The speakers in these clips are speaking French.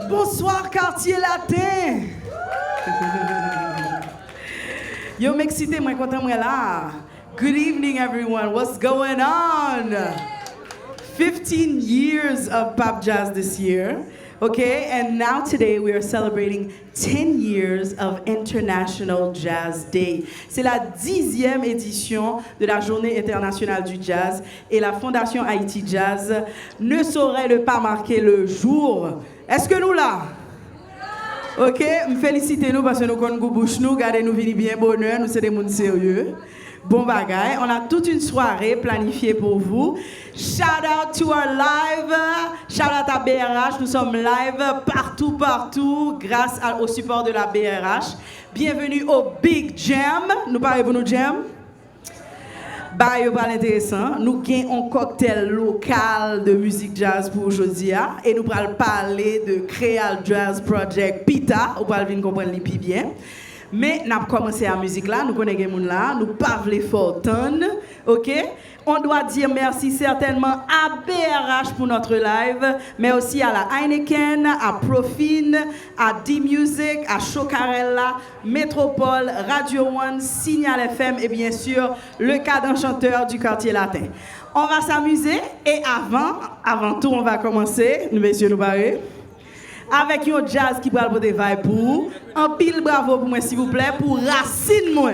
Bonsoir, quartier latin. Yo, m'excité, moi, content, moi, là. Good evening, everyone. What's going on? 15 years of pop jazz this year. Okay, and now today we are celebrating 10 years of International Jazz Day. C'est la 10e édition de la Journée internationale du jazz et la Fondation Haïti Jazz ne saurait ne pas marquer le jour. Est-ce que nous là? Ok, félicitez-nous parce que nous connaissons bouche nous, gardez nous venir bien bonheur, nous sommes des gens sérieux. Bon bagay, on a toute une soirée planifiée pour vous. Shout out to our live, shout out à BRH, nous sommes live partout, grâce au support de la BRH. Bienvenue au Big Jam, nous parlons pour nous Jam. Bah, c'est pas intéressant. Nous avons un cocktail local de musique jazz pour aujourd'hui et nous allons parler de Creole Jazz Project Pita. Vous allez venir comprendre les plus bien. Mais nous avons commencé la musique là, nous connaissons les gens là, nous parlons les fortons, ok? On doit dire merci certainement à BRH pour notre live, mais aussi à la Heineken, à Profine, à D-Music, à Chocarella, Métropole, Radio One, Signal FM et bien sûr le cadre chanteur du quartier latin. On va s'amuser et avant tout on va commencer, messieurs nous barrer. Avec un jazz qui va porter vibe pour vous. Un pile bravo pour moi, s'il vous plaît, pour Racine moi.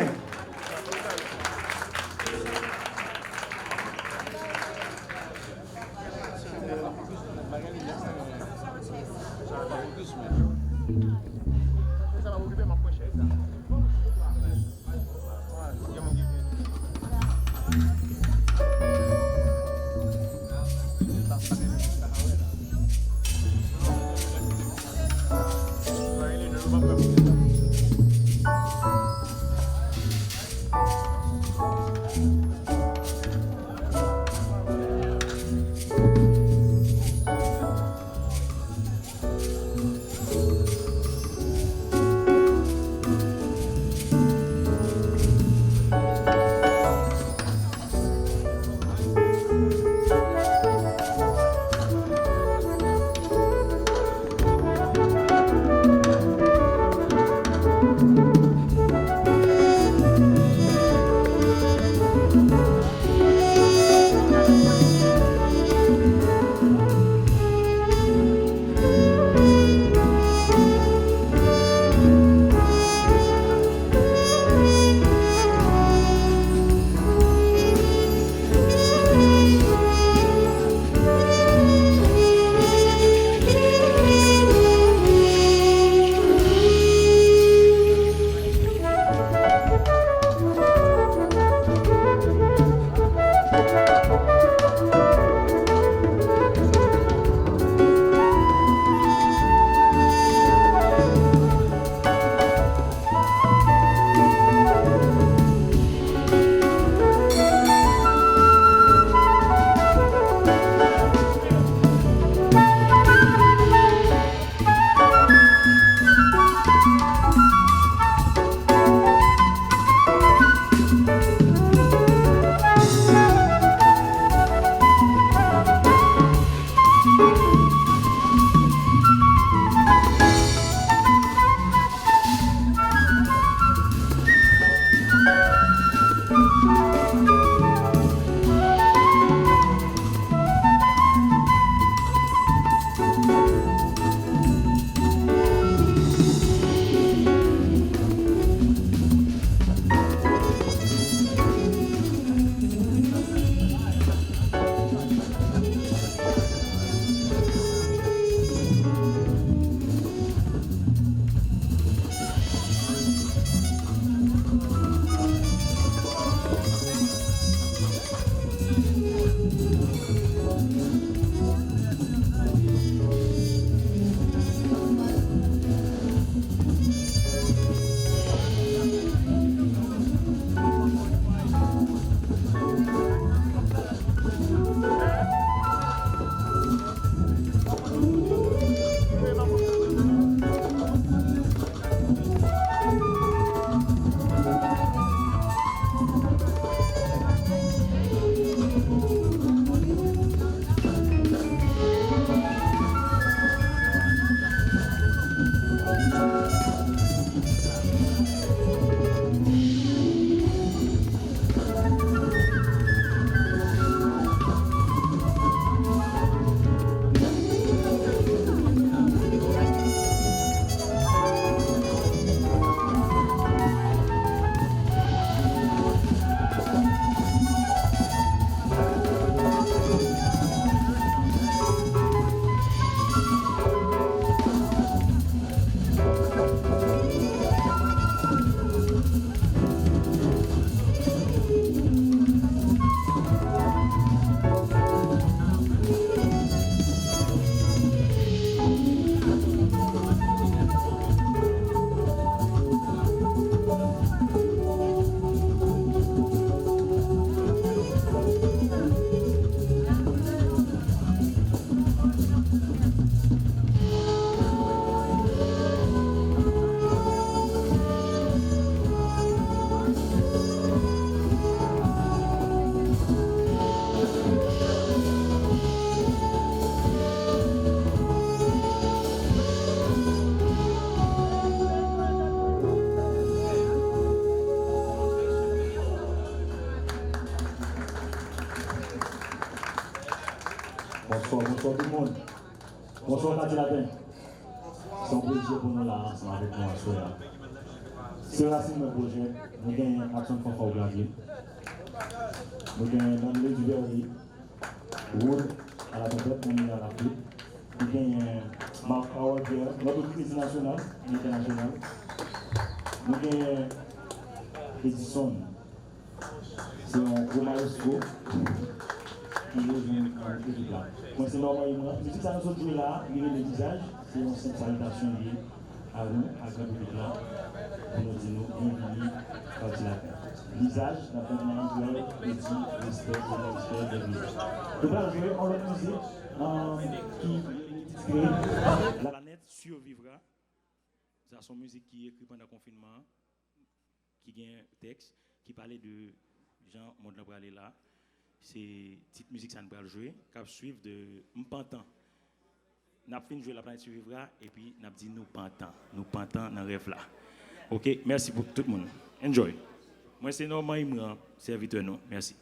bonsoir tout le monde. Bonsoir Cathy Latin. C'est un plaisir pour nous là ensemble avec moi ce soir. C'est Racine mon projet. Nous avons Action de Fanfare au Clavier. Nous avons Danlé du Verrier. Wood à la trompette, Moni à la flûte. Nous avons Marc Howard notre crise nationale et internationale. Nous avons Edison. C'est un gros maestro. Moi, c'est normalement, mais si ça nous autres là, il y a des visages, c'est une simple salutation liée à nous, à grand public là, pour nous dire bienvenue, parti la paix. Visage, la permanence de l'éthique, respect, de l'esprit, de nous allons jouer en autre musique qui La planète survivra. C'est son musique qui est écrite pendant le confinement, qui a un texte, qui parlait de Jean Monde aller là. C'est petite musique ça nous va jouer cap suivre de Mpantan. N'a fini jouer la planète survivra et puis n'a dit nous pantan dans rêve là. OK, merci pour tout le monde. Enjoy. Moi c'est Normand Imran, serviteur nous. Merci.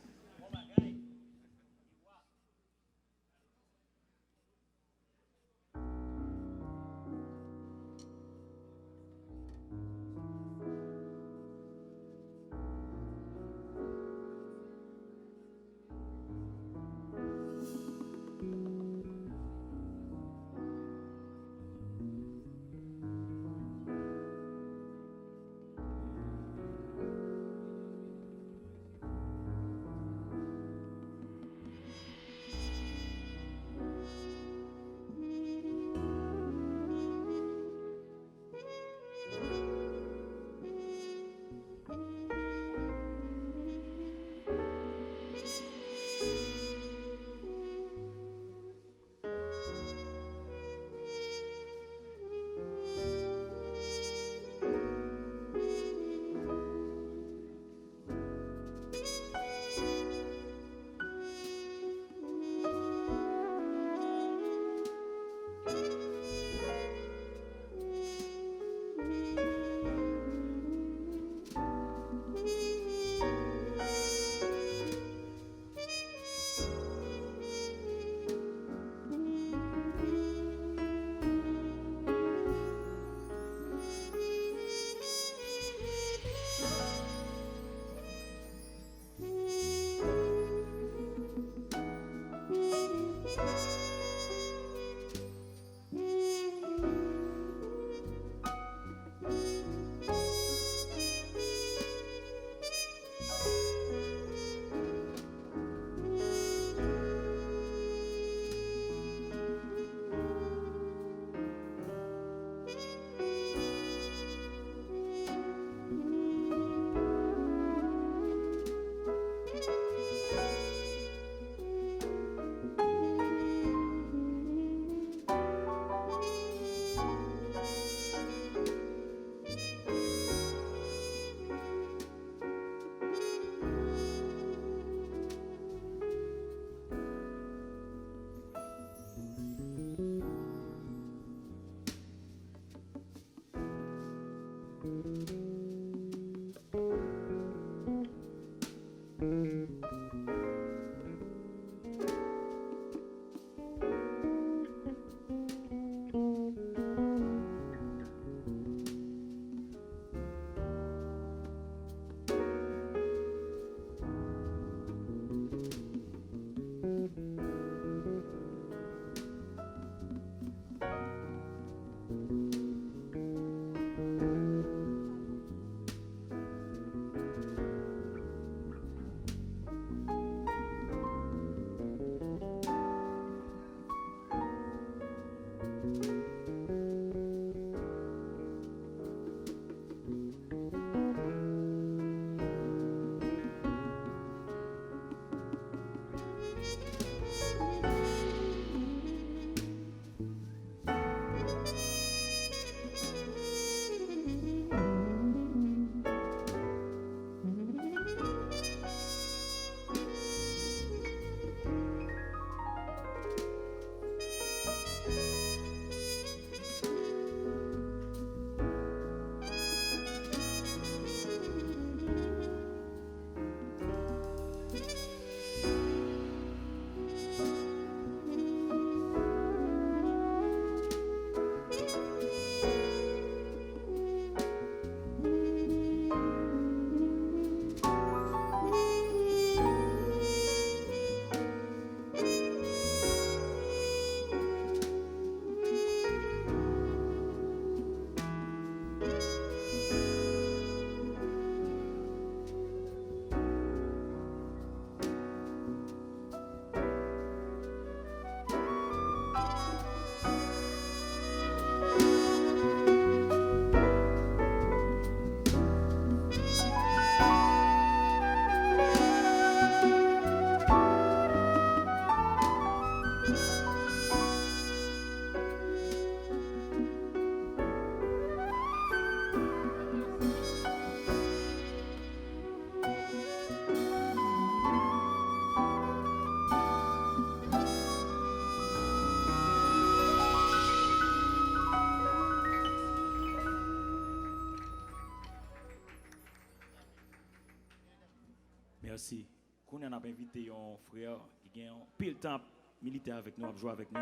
Merci. Qu'on a invité un frère qui a un pile temps militaire avec nous, a joué avec nous,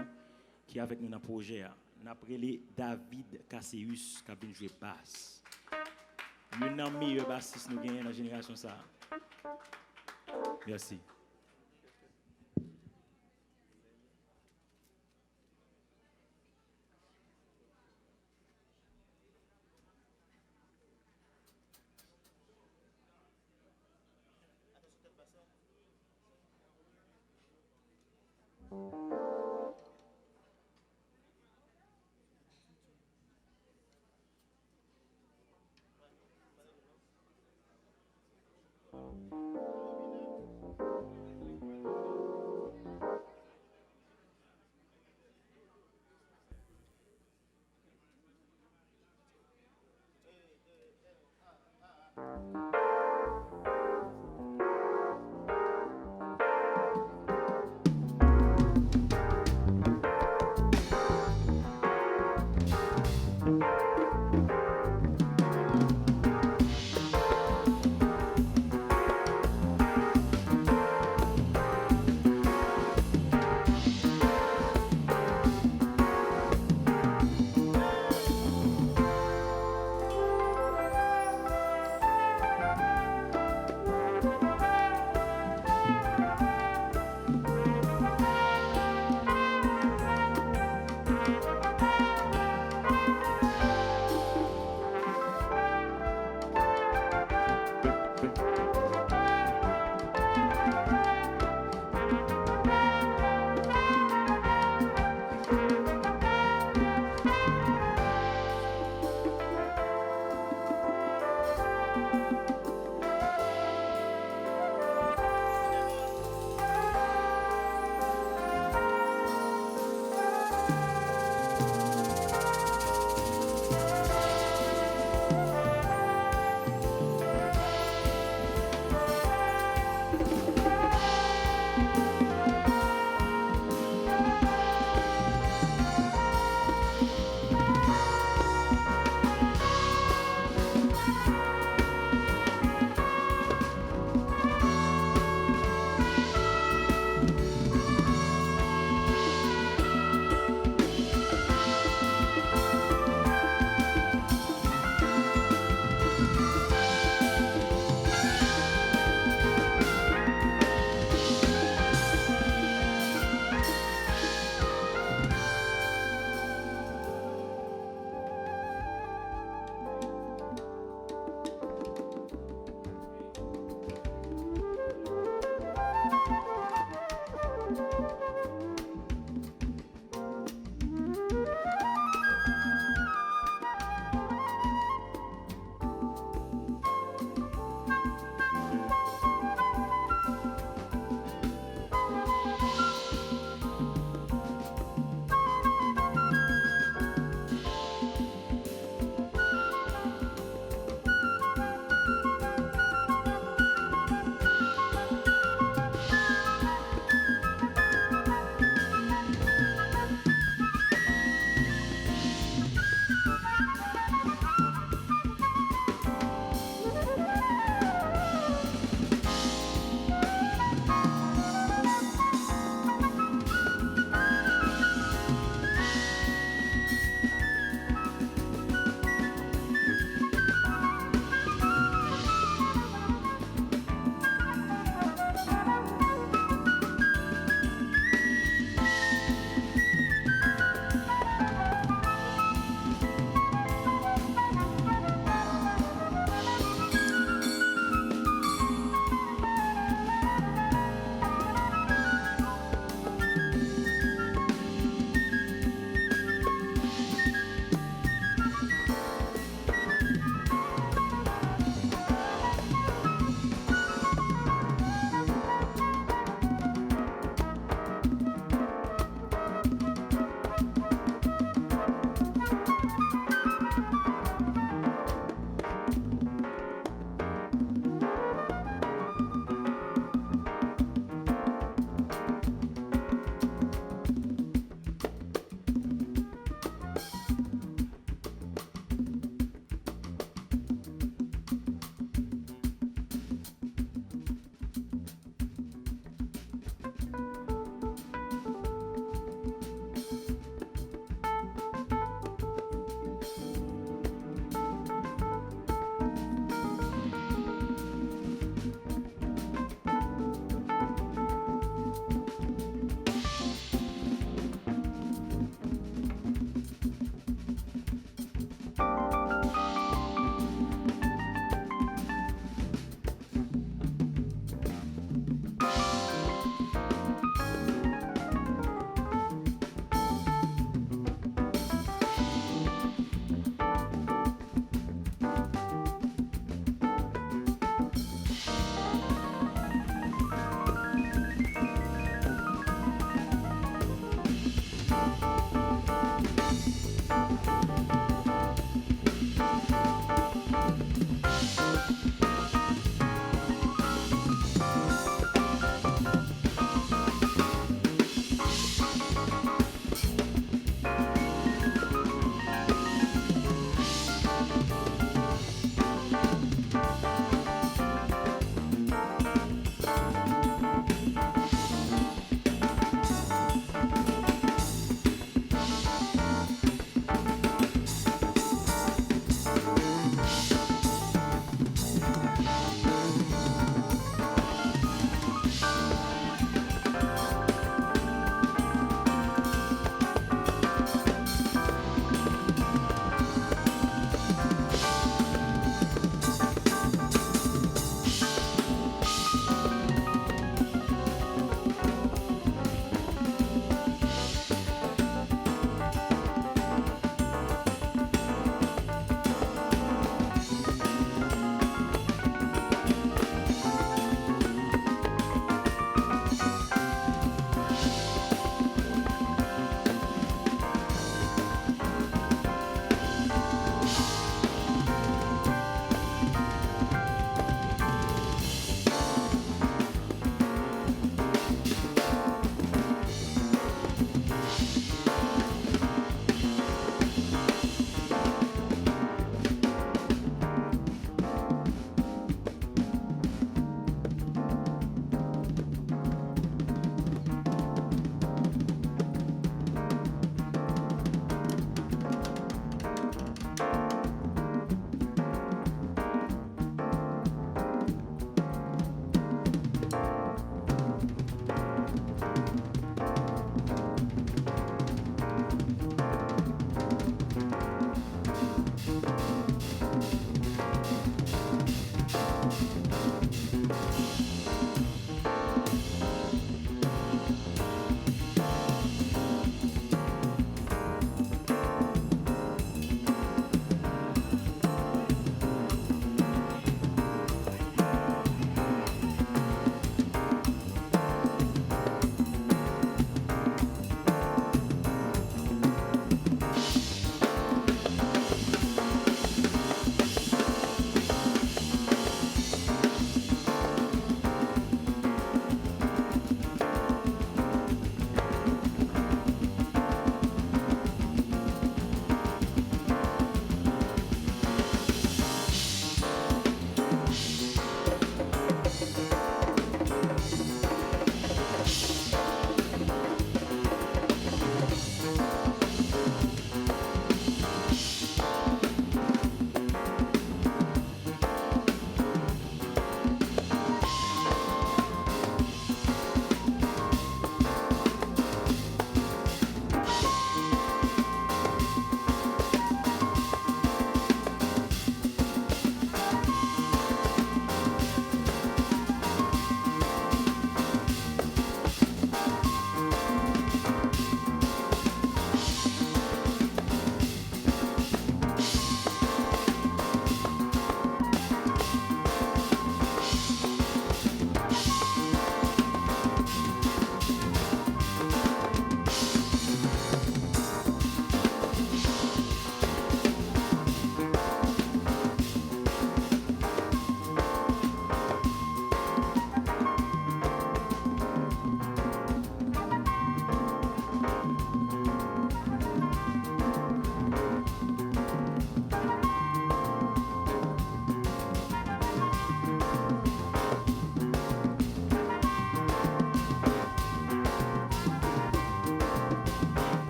qui est avec nous dans le projet. On a appelé David Casseus qui a venu jouer basse. L'un des meilleurs bassistes nous gagnons dans la génération ça. Merci.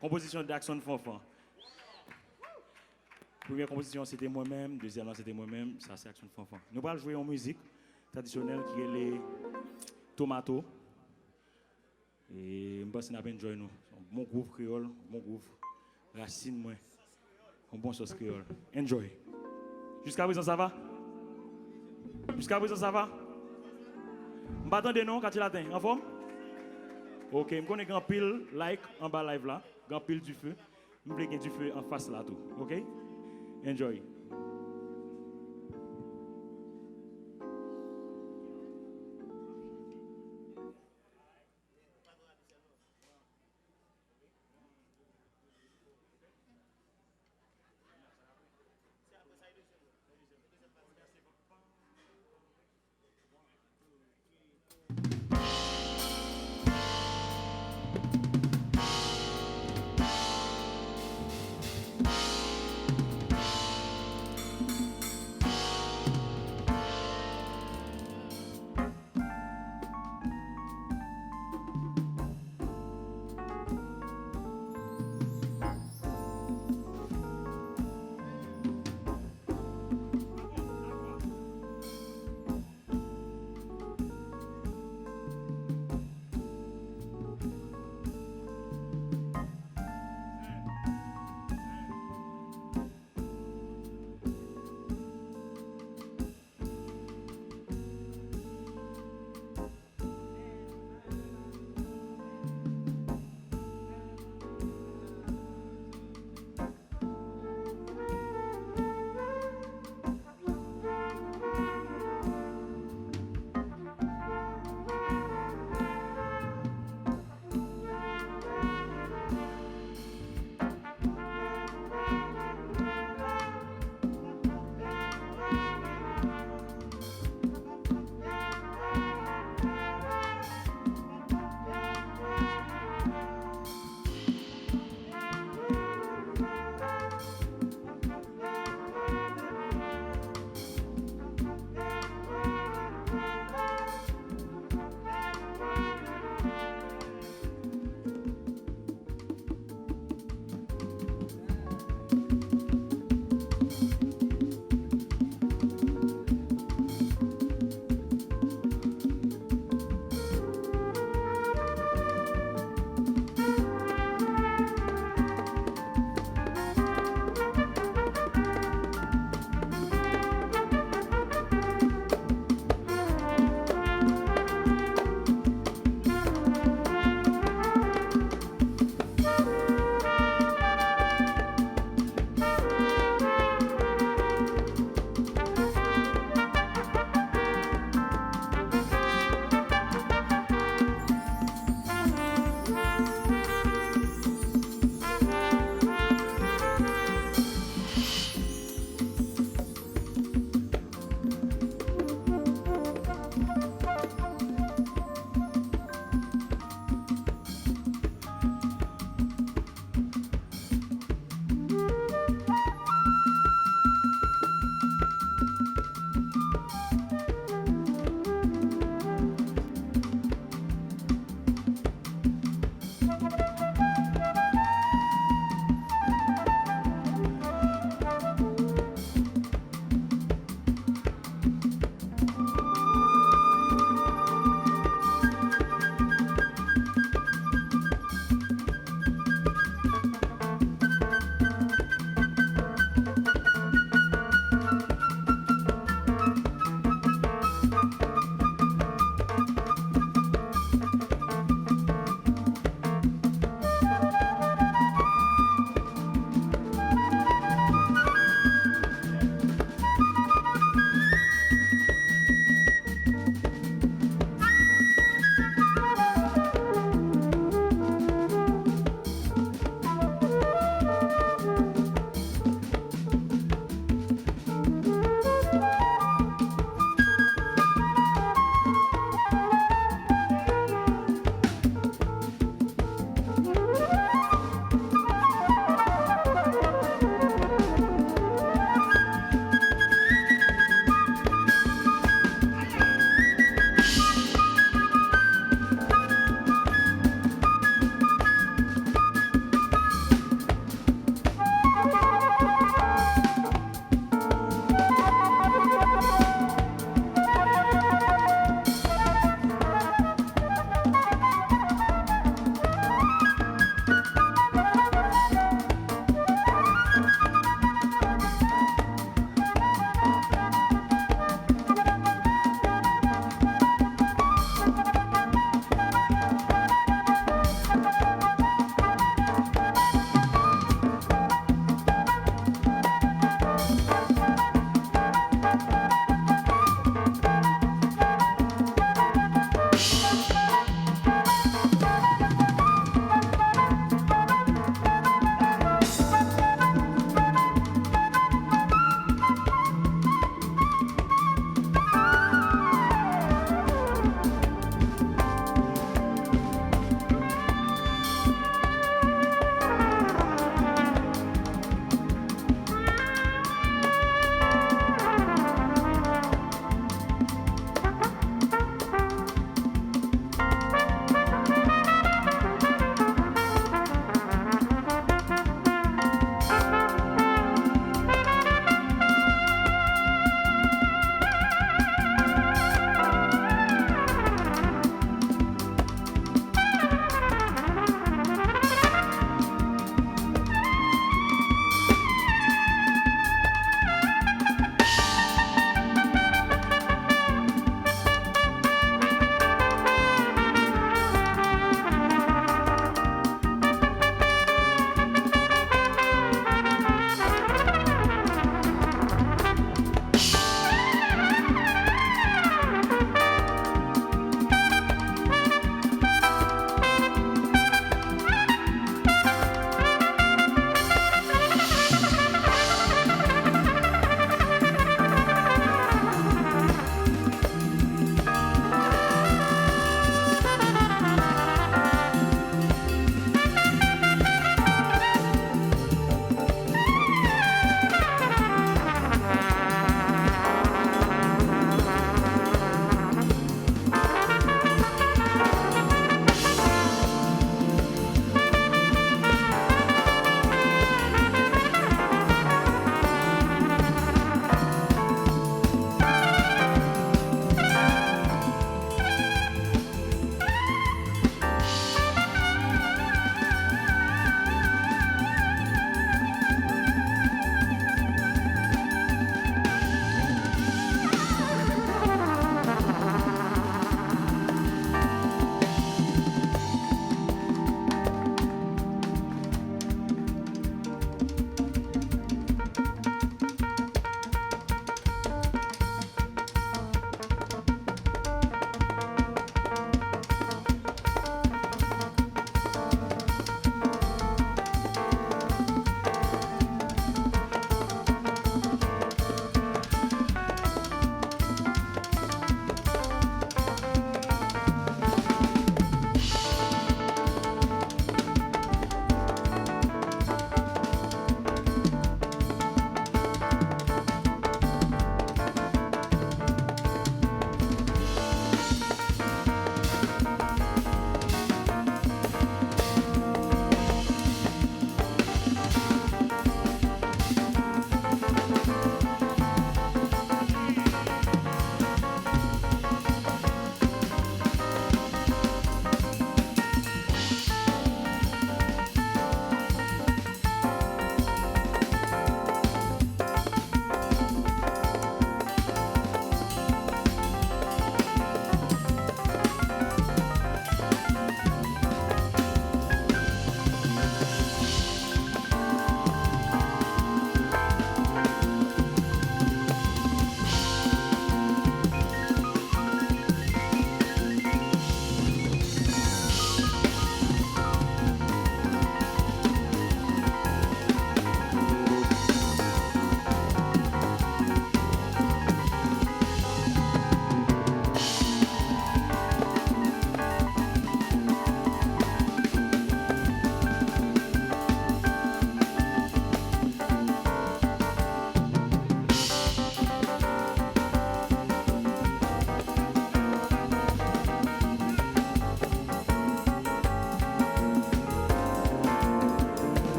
Composition d'Action Fanfan. Première composition, c'était moi-même. Deuxième, c'était moi-même. Ça, c'est Action Fanfan. Nous allons jouer en musique traditionnelle qui est les tomatos. Et je pense que nous avons enjoy nous. Mon groupe créole, mon groupe racine, moi. Un bon sauce créole. Enjoy. Jusqu'à présent, ça va? Jusqu'à présent, ça va? Je ne m'attendais non quand il atteint. En forme? Ok, je connais grand pile like en bas live là. Grand pile du feu. Je veux du feu en face là tout. Ok? Enjoy.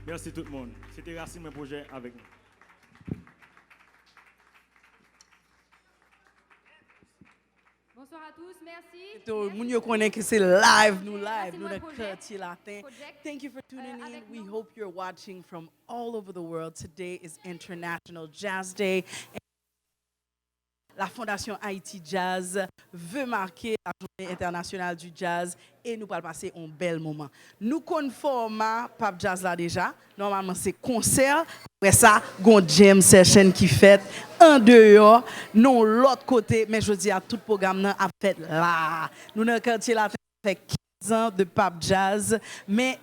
Merci tout le monde. C'était Racine, mon projet avec nous. Bonsoir à tous, merci. Tout le monde connaît que c'est live, nous Merci dans de le votre quartier latin. project. Thank you for tuning in. Avec We nous. hope you're watching from all over the world. Today is International Jazz Day. La Fondation Haïti Jazz veut marquer la journée internationale du jazz et nous allons passer un bel moment. Nous conformons Pape Jazz là déjà. Normalement, c'est concert. Après ça, gon jam session qui fait en dehors, non l'autre côté. Mais je dis à tout programme là a fait là. Nous dans le quartier là, ça fait 15 ans de Pape Jazz, mais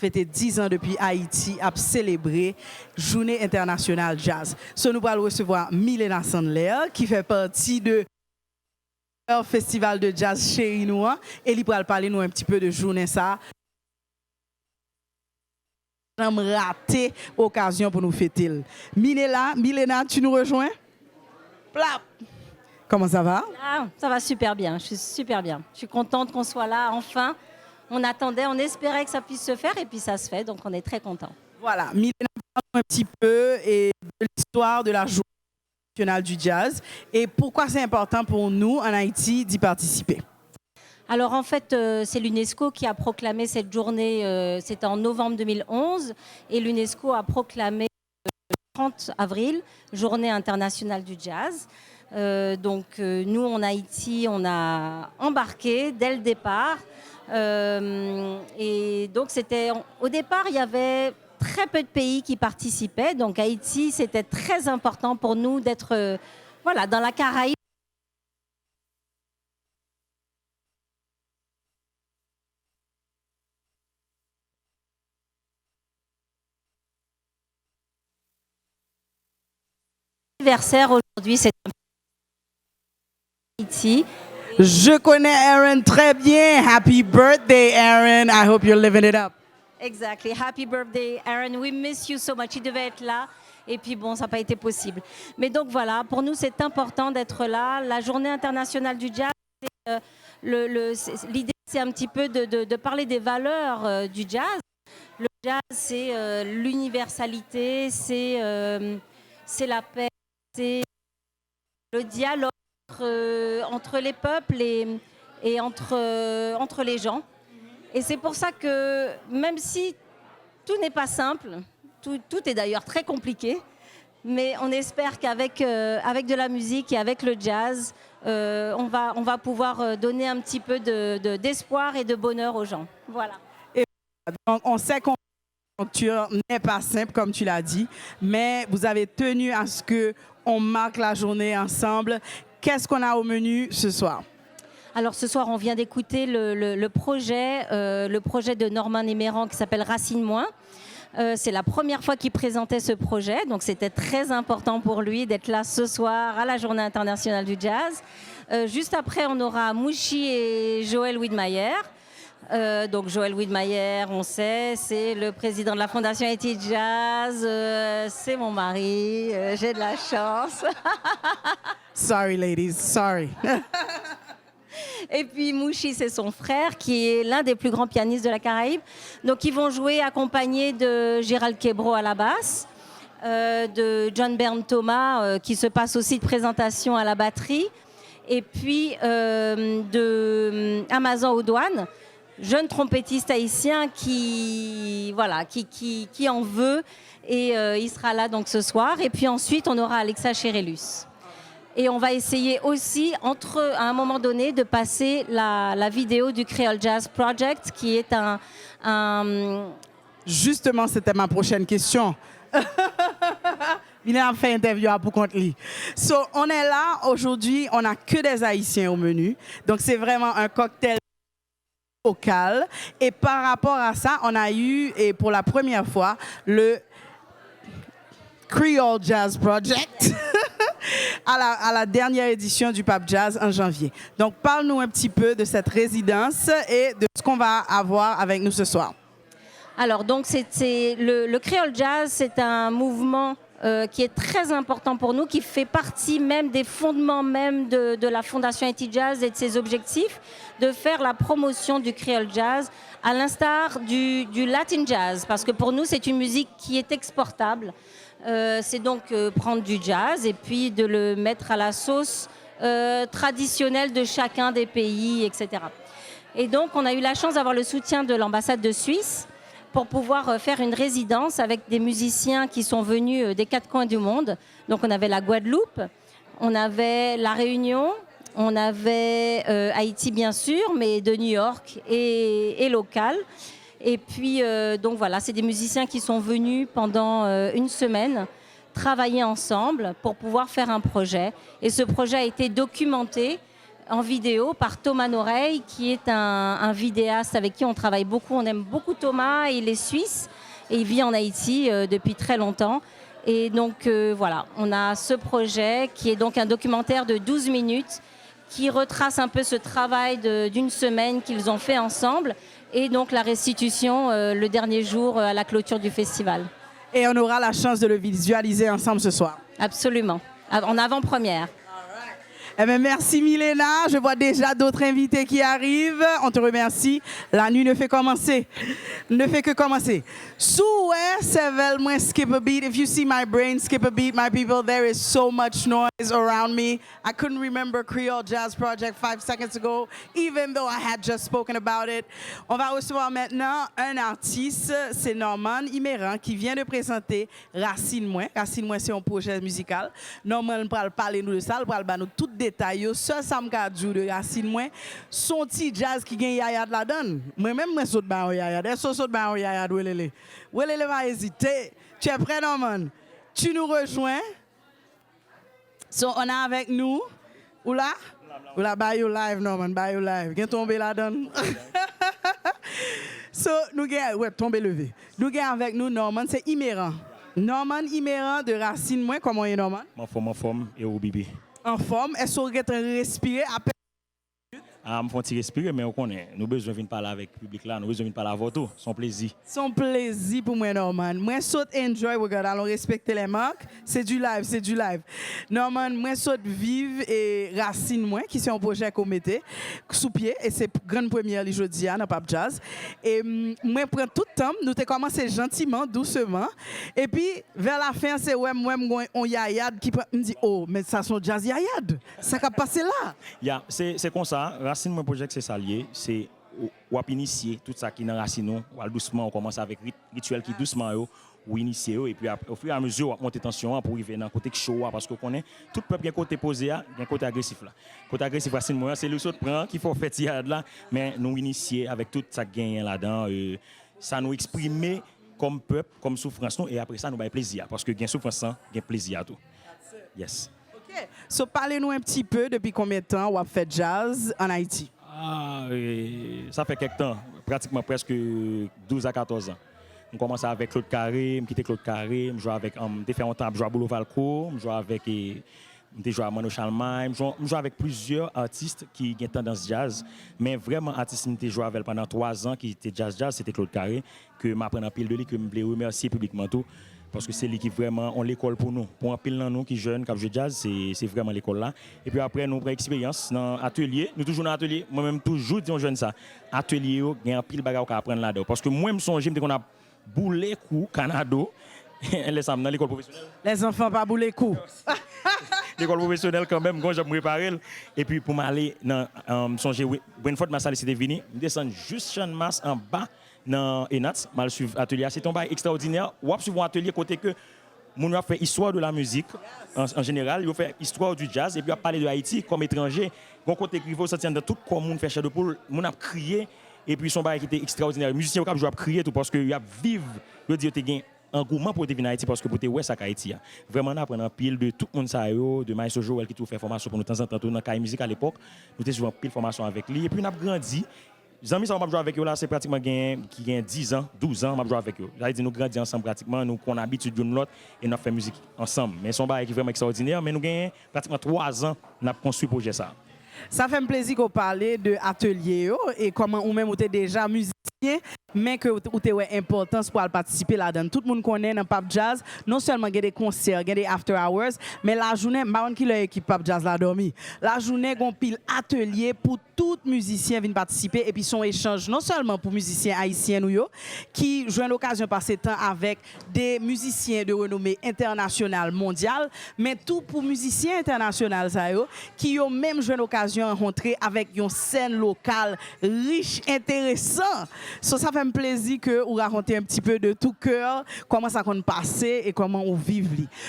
fêté 10 ans depuis Haïti a célébré Journée internationale jazz. So, nous allons recevoir Milena Sandler qui fait partie de festival de jazz chez nous et il va parler nous un petit peu de journée ça. J'aime rater occasion pour nous fêter. Milena, tu nous rejoins? Plap. Comment ça va? Ah, ça va super bien, je suis super bien. Je suis contente qu'on soit là, enfin. On attendait, on espérait que ça puisse se faire et puis ça se fait, donc on est très contents. Voilà, Milena parle un petit peu et de l'histoire de la Journée nationale du jazz et pourquoi c'est important pour nous en Haïti d'y participer. Alors en fait, c'est l'UNESCO qui a proclamé cette journée, c'était en novembre 2011, et l'UNESCO a proclamé le 30 avril, Journée internationale du jazz. Donc nous, en Haïti, on a embarqué dès le départ. Et donc au départ, il y avait très peu de pays qui participaient. Donc Haïti, c'était très important pour nous d'être voilà, dans la Caraïbe. Anniversaire aujourd'hui, c'est Haïti. Je connais Aaron très bien. Happy birthday, Aaron. I hope you're living it up. Exactly. Happy birthday, Aaron. We miss you so much. Il devait être là. Et puis bon, ça n'a pas été possible. Mais donc voilà, pour nous, c'est important d'être là. La Journée internationale du jazz, l'idée, c'est un petit peu de parler des valeurs du jazz. Le jazz, c'est l'universalité, c'est la paix, c'est le dialogue entre les peuples et entre les gens. Et c'est pour ça que même si tout n'est pas simple, tout est d'ailleurs très compliqué, mais on espère qu'avec avec de la musique et avec le jazz, on va pouvoir donner un petit peu d'espoir et de bonheur aux gens. Voilà. Et donc, on sait qu'on n'est pas simple, comme tu l'as dit, mais vous avez tenu à ce qu'on marque la journée ensemble. Qu'est-ce qu'on a au menu ce soir? Alors ce soir, on vient d'écouter le projet de Norman Emerand qui s'appelle Racine-moi. C'est la première fois qu'il présentait ce projet, donc c'était très important pour lui d'être là ce soir à la Journée internationale du jazz. Juste après, on aura Mouchi et Joël Widmayer. Donc Joël Widmayer, on sait, c'est le président de la Fondation Haïti Jazz, c'est mon mari, j'ai de la chance. Sorry ladies, sorry. Et puis Mouchi, c'est son frère qui est l'un des plus grands pianistes de la Caraïbe. Donc ils vont jouer accompagnés de Gérald Quebro à la basse, de John Bern Thomas qui se passe aussi de présentation à la batterie, et puis de Amazon Audouane, jeune trompettiste haïtien qui en veut, et il sera là donc ce soir. Et puis ensuite on aura Alexa Cherelus. Et on va essayer aussi, à un moment donné, de passer la vidéo du Creole Jazz Project, qui est un... Justement, c'était ma prochaine question. Il a fait interview pour contre lui. So, on est là aujourd'hui, on n'a que des Haïtiens au menu. Donc, c'est vraiment un cocktail local. Et par rapport à ça, on a eu, et pour la première fois, le Creole Jazz Project. À la dernière édition du Pape Jazz en janvier. Donc, parle-nous un petit peu de cette résidence et de ce qu'on va avoir avec nous ce soir. Alors, donc, le Creole Jazz, c'est un mouvement qui est très important pour nous, qui fait partie même des fondements même de la Fondation Haïti Jazz et de ses objectifs, de faire la promotion du créole jazz, à l'instar du Latin jazz, parce que pour nous, c'est une musique qui est exportable. C'est donc prendre du jazz et puis de le mettre à la sauce traditionnelle de chacun des pays, etc. Et donc, on a eu la chance d'avoir le soutien de l'ambassade de Suisse pour pouvoir faire une résidence avec des musiciens qui sont venus des 4 coins du monde. Donc on avait la Guadeloupe, on avait la Réunion, on avait Haïti bien sûr, mais de New York et local. Et puis donc voilà, c'est des musiciens qui sont venus pendant une semaine travailler ensemble pour pouvoir faire un projet. Et ce projet a été documenté en vidéo par Thomas Noreille, qui est un vidéaste avec qui on travaille beaucoup. On aime beaucoup Thomas, il est suisse et il vit en Haïti depuis très longtemps. Et donc voilà, on a ce projet qui est donc un documentaire de 12 minutes qui retrace un peu ce travail d'une semaine qu'ils ont fait ensemble et donc la restitution le dernier jour à la clôture du festival. Et on aura la chance de le visualiser ensemble ce soir. Absolument, en avant-première. Eh bien, merci Milena. Je vois déjà d'autres invités qui arrivent. On te remercie. La nuit ne fait commencer. Ne fait que commencer. Souhait, Sevel, moi skip a beat. If you see my brain skip a beat, my people, there is so much noise around me. I couldn't remember Creole Jazz Project 5 seconds ago, even though I had just spoken about it. On va recevoir maintenant un artiste, c'est Norman Imeran, qui vient de présenter Racine Moi. Racine Moi, c'est un projet musical. Norman va parler nous de ça, il va nous tout détail. Seul Sam Kadjou de Racine Moi, son petit jazz qui gagne yaya de la donne. Moi-même, moi, saute ban yaya. Des saute ban yaya de Welele. Welele va hésiter. Tu es prêt, Norman? Tu nous rejoins. So, on a avec nous, oula, oula, by you live, Norman, by you live. Viens tomber la donne. So, nous gagnons, ouais, tomber levé. Nous gagnons avec nous, Norman, c'est Imeran. Norman Imeran de Racine Moi, comment est Norman? En forme, et au bébé. En forme, est-ce qu'on peut respirer à peine? Me font respirer, mais on connaît. Nous avons besoin de parler avec le public là, nous avons besoin de parler à votre son plaisir. Son plaisir pour moi, Norman. Moi, saute enjoy, regarde, allons respecter les marques. C'est du live, c'est du live. Norman, moi, saute vive et Racine Moi, qui c'est un projet qu'on mettait sous pied, et c'est grande première jeudi dans Pap Jazz. Et moi, prends tout le temps, nous avons commencé gentiment, doucement. Et puis, vers la fin, c'est ouais, moi, on yayad qui me dit, oh, mais ça sont jazz yayad. Ça a passé là. Yeah, c'est comme ça. Racine Moi projet c'est ça lié, c'est ou initier tout ça qui est dans Racine, ou doucement on commence avec rituel qui doucement ou initier et puis au fur et à mesure on monte tension pour arriver dans côté chaud parce que connaît tout peuple côté posé a côté agressif là. Côté agressif Racine Moi c'est le saut prend qu'il faut faire là mais nous initier avec tout ça gain là-dedans ça nous exprimer comme peuple, comme souffrance et après ça nous bail plaisir parce que gain souffrance gain plaisir tout. Yes. So, parlez-nous un petit peu depuis combien de temps vous avez fait jazz en Haïti? Ça fait quelques temps, pratiquement presque 12 à 14 ans. On commence avec Claude Carré, je quitté Claude Carré, je joue avec différents temps, je joue à Boulot Valcourt, je joue avec à Mano Chalmain, je joue avec plusieurs artistes qui ont tendance jazz, mais vraiment artiste que je joue avec pendant 3 ans qui était jazz, c'était Claude Carré, que m'a pris un pile de lui, que je voulais remercier publiquement tout. Parce que c'est lui qui vraiment on l'école pour nous. Pour un pile dans nous qui jeunes, qui jouent jazz, c'est vraiment l'école là. Et puis après, nous prenons expérience dans l'atelier. Nous toujours dans l'atelier. Moi-même, toujours dis aux jeunes ça. Atelier, il y a un pile bagage à apprendre là-dedans. Parce que moi-même, songe, qu'on a boulé coup Canada. Dans l'école professionnelle. Les enfants pas boulé coup. L'école professionnelle quand même, quand j'ai préparé. Et puis pour m'aller dans songer, une fois de ma salle, c'était fini. Je descends juste en masse en bas. Dans Enats, mal suivre atelier, c'est un bail extraordinaire. Ou suivre un atelier côté que mon a fait histoire de la musique en général, il a fait histoire du jazz et puis a parlé de Haïti comme étranger. Bon côté écrivain, ça tient de tout comme on fait chair de poule, mon a crié et puis son bail qui était extraordinaire. Les musiciens au cap joué crier tout parce que il a vivre, je dis tu un engouement pour venir en Haïti parce que pour te ouais ça Haïti. Vraiment on apprend un pile de tout le monde ça de Maïso Joël qui tout fait formation pour nous temps en temps dans Caille musique à l'époque. Nous étions souvent pile formation avec lui et puis on a grandi. Les amis, ça m'a joué avec eux là, c'est pratiquement qui gagne 10 ans, 12 ans, m'a joué avec eux. J'allais dire nous grandis ensemble pratiquement, nous qu'on habitude d'une l'autre et nous fait musique ensemble. Mais son bail est vraiment extraordinaire, mais nous gagnons pratiquement 3 ans, nous avons construit projet ça. Ça fait un plaisir qu'on parle de atelier et comment ou même vous êtes déjà musicien mais que ou te ouais importance pour participer là-dedans. Tout le monde connaît dans Pap Jazz, non seulement il y a des concerts, il y a des after hours, mais la journée, marron qui l'équipe Pap Jazz la dormi. La journée gon pile atelier pour tout musicien viennent participer et puis son échange non seulement pour musiciens haïtiens ou yo qui jouent l'occasion de passer temps avec des musiciens de renommée internationale mondiale, mais tout pour musiciens internationaux ça yo qui ont même joué l'occasion de rencontrer avec une scène locale riche, intéressant. So, ça fait un plaisir que vous racontez un petit peu de tout cœur comment ça compte passer et comment on vit.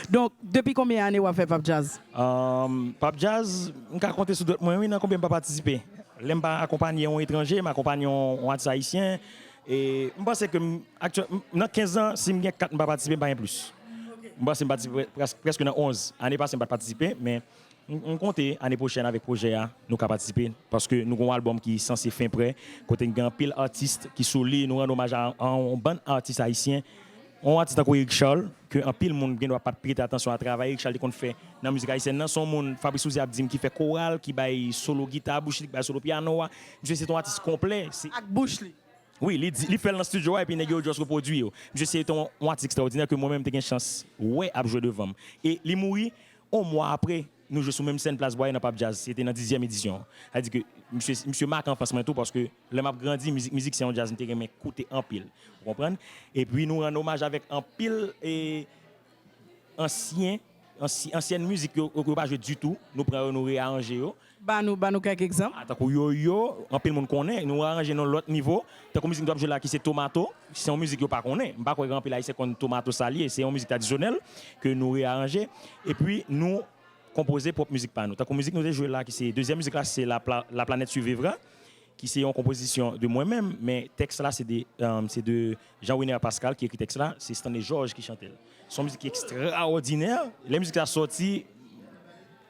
Donc, depuis combien d'années vous avez fait Pap Jazz? Pap Jazz, je vais compter sur d'autres moyens, dans combien je participer. Je vais accompagner un étranger, je accompagner un artiste haïtien. Et je pense que dans 15 ans, si je ne participe pas, je ne vais pas plus. Je pense que je participe presque dans 11 années passées, je ne vais pas participer, mais on compte l'année prochaine avec le projet, nous allons participer parce que nous avons un album qui est censé fin prêt. Côté un pile artiste qui souligne, nous rendons hommage à un bon artiste haïtien, un artiste comme Eric Charles, que un pile monde ne doit pas prêter attention à travailler. Eric Charles qu'on fait dans la musique haïtienne, son monde Fabrice Souzi Abdim qui fait chorale, qui baille solo guitare, Bouchli qui baille solo piano. C'est un artiste complet. Avec Bouchli. Oui, il fait dans le studio et puis il juste reproduit. C'est un artiste extraordinaire que moi-même j'ai une chance à jouer devant. Et il mourit un mois après. Nous jouons sur la même scène Place Boyer dans Pap Jazz. C'était dans la 10e édition. C'est-à-dire que monsieur marque en face tout parce que le m'a grandi, musique c'est un jazz, nous avons écouté en pile. Vous comprenez? Et puis nous rendons hommage avec en pile et ancienne musique que nous ne pas jouer du tout. Nous prenons nous réarranger. Bah nous quelques exemples. Yo, en pile monde connaît, nous arranger dans l'autre niveau. Tant que musique doit jouer là qui c'est tomato, c'est une musique que pas connaît. Pas quoi grand pile là c'est comme tomato salier, c'est une musique traditionnelle que nous réarranger et puis nous composé pour musique par nous. Tant que musique nous joué là qui c'est deuxième musique là c'est la planète survivra qui c'est une composition de moi-même mais texte là c'est de Jean-René Pascal qui écrit texte là, c'est Stanley George qui chante. Son musique extraordinaire, la musique a sorti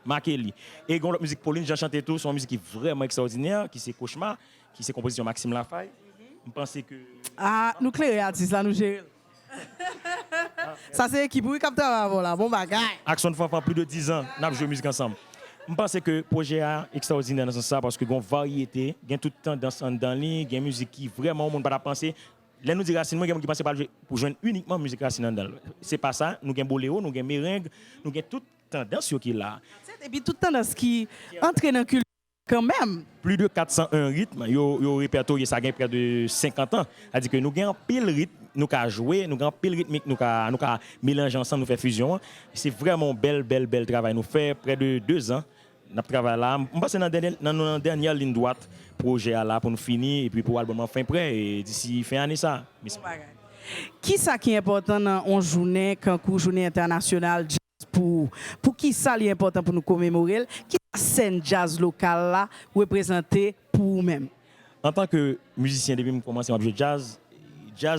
marqué lui. Et l'autre musique Pauline Jean chanté tout, son musique qui est vraiment extraordinaire qui c'est Cauchemar, qui c'est composition Maxime Lafaye. Je pense que nous clairs artistes là nous gérer. Ça c'est l'équipe qui capte avant là, bon bagage. Action de Fanfan plus de 10 ans, nous avons joué musique ensemble. Je pense que le projet est extraordinaire dans ce sens parce que y a une variété, il y a tout le temps dans l'île, il y a une musique qui vraiment, on ne peut pas penser. Là, nous disons racine, nous qui pensent pour jouer uniquement musique racine dans l'île. Ce n'est pas ça, nous avons boléro, nous avons merengue, nous avons toute tendance qui est là. Et puis toute tendance qui entre dans la culture quand même. Plus de 401 rythmes, yo répertorié ça gagne près de 50 ans. C'est-à-dire que nous avons pile rythme, nous avons joué, nous avons pile rythmique, nous avons mélangé ensemble, nous fait fusion. C'est vraiment bel travail. Nous fait près de 2 ans. Nous travaillons là. Je pense que dans la dernière ligne droite, projet là pour nous finir et puis pour l'album fin prêt et d'ici fin année ça. Qui ça qui est important dans une journée, quand journée internationale jazz pour qui ça est important pour nous commémorer? Qui la scène jazz locale là représentée pour vous-même? En tant que musicien depuis que je commence à jouer jazz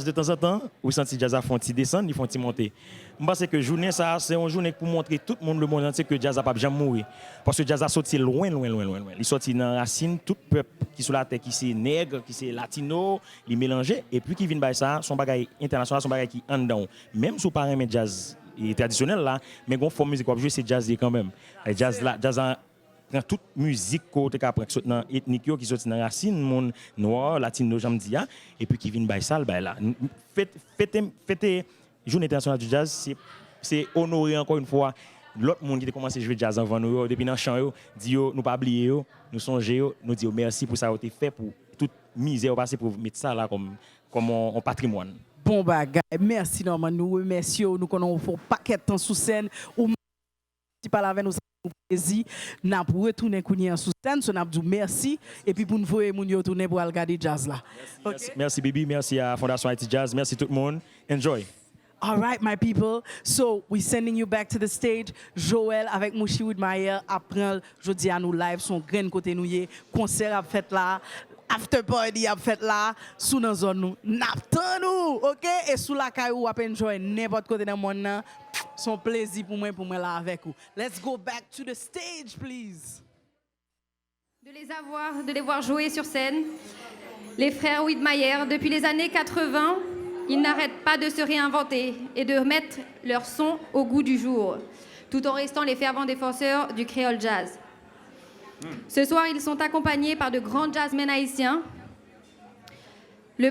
de temps en temps, vous sentez jazz à fond descendre, ils font monter. Je pense que journée ça c'est une journée pour montrer tout le monde entier que jazz a pas jamais mourir parce que jazz a sorti loin. Il sorti dans la racine tout peuple qui sur la terre qui c'est nègre, qui c'est latino, il mélangé et puis qui vient by ça son bagage international, son bagage qui en dedans. Même sous paramètre jazz traditionnel là, mais gon forme musique qu'on jouer c'est jazz quand même. Jazz là, jazz dans toute musique côté qu'après qui dans ethnique qui sorti dans racine monde noir latino j'aime dire et puis qui vient by ça là fêter journée internationale du jazz c'est honorer encore une fois l'autre monde qui a commencé à jouer jazz avant nous depuis dans champ dit nous pas oublier nous songer nous dire merci pour ça que tu fait pour toute misère passer pour mettre ça là comme un patrimoine. Bon bagage, merci Norman, nous remercions, nous connaissons un paquet de temps sous scène ou si pas avec nous plaisir n'a pour retourner en sous scène, so n'a dit merci et puis pour nous voir moun yo tourner pour regarder jazz là. Merci Bibi, merci à Fondation Haïti Jazz, merci tout le monde. Enjoy. All right, my people. So we're sending you back to the stage. Joël avec Mouchi Widmayer apprend jeudi à nous live son grain côté nous concert a fait là. After party a fait là sous dans zone nous n'attend nous OK et sous la caille ou enjoy n'importe côté dans monde là son plaisir pour moi là avec vous. Let's go back to the stage please. De les voir jouer sur scène. Les frères Widmayer depuis les années 80, ils n'arrêtent pas de se réinventer et de mettre leur son au goût du jour, tout en restant les fervents défenseurs du créole jazz. Ce soir, ils sont accompagnés par de grands jazzmen haïtiens. le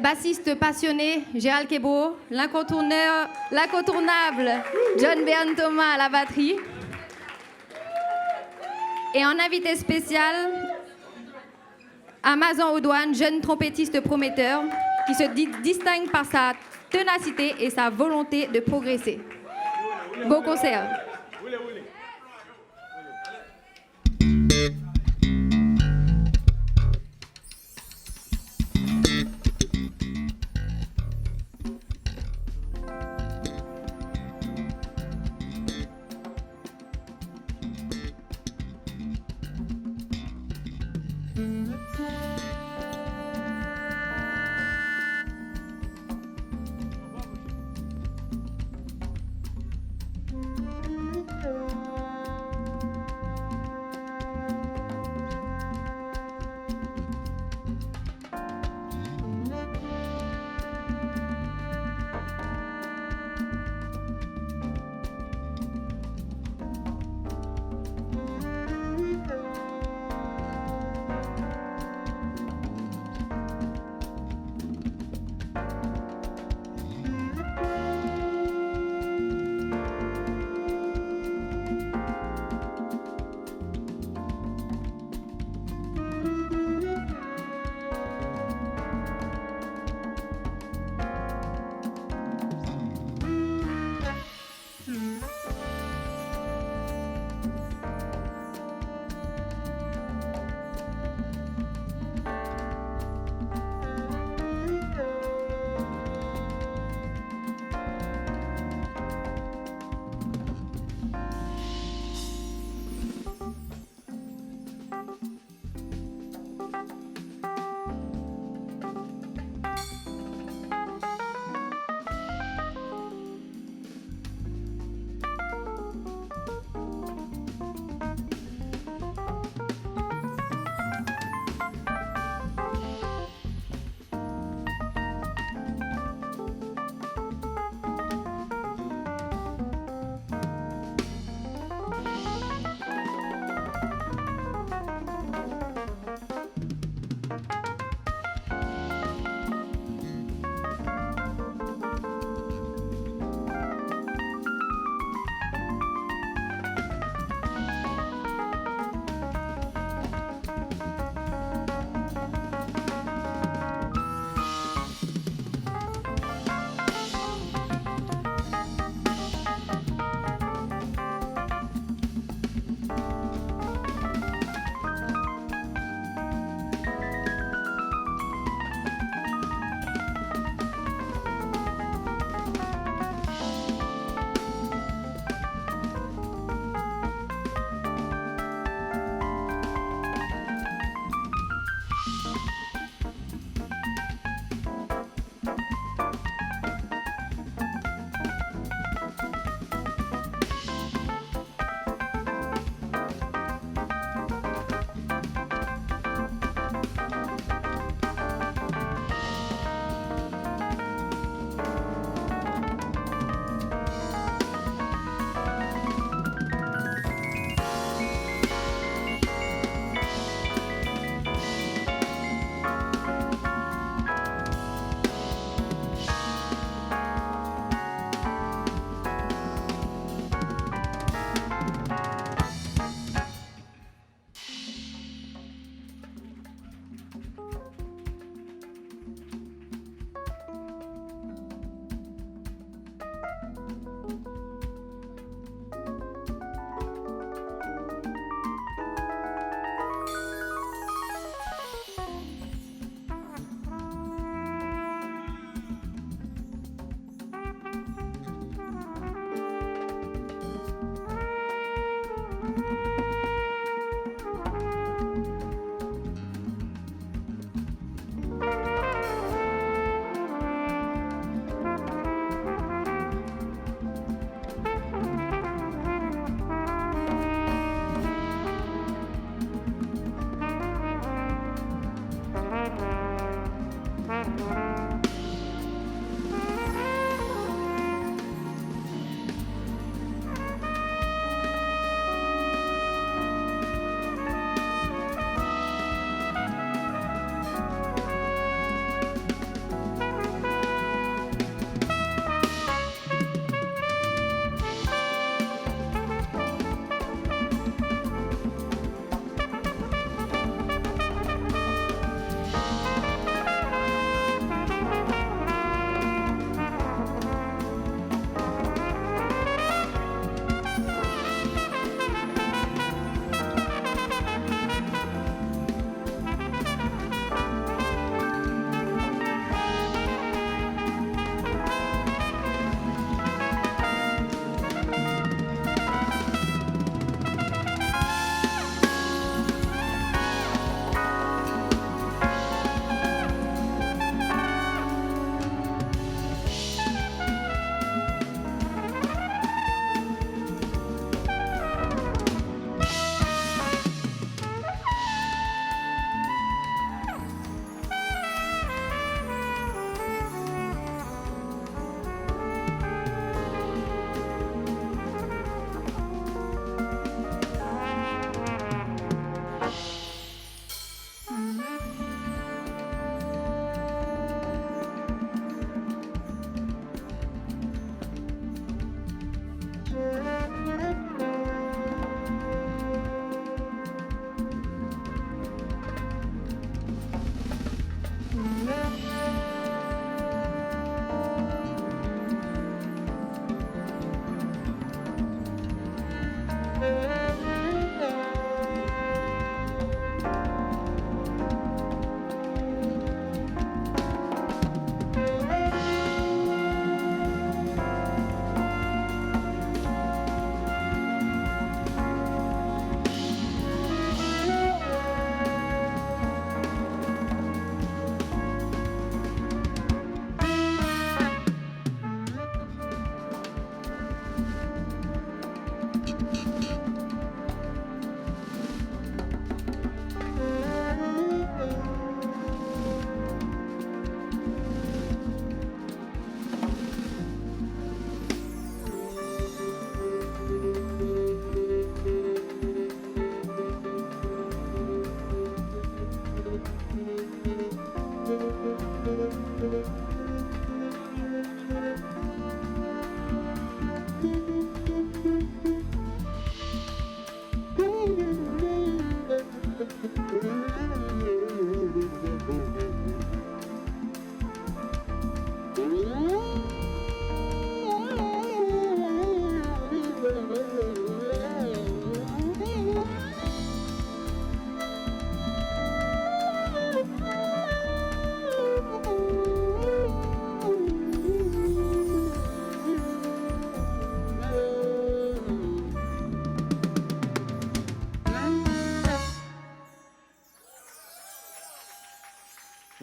bassiste passionné Gérald Kebro, l'incontournable John Bern Thomas à la batterie. Et en invité spécial, Amazon Audouane, jeune trompettiste prometteur, qui se distingue par sa ténacité et sa volonté de progresser. Beau concert.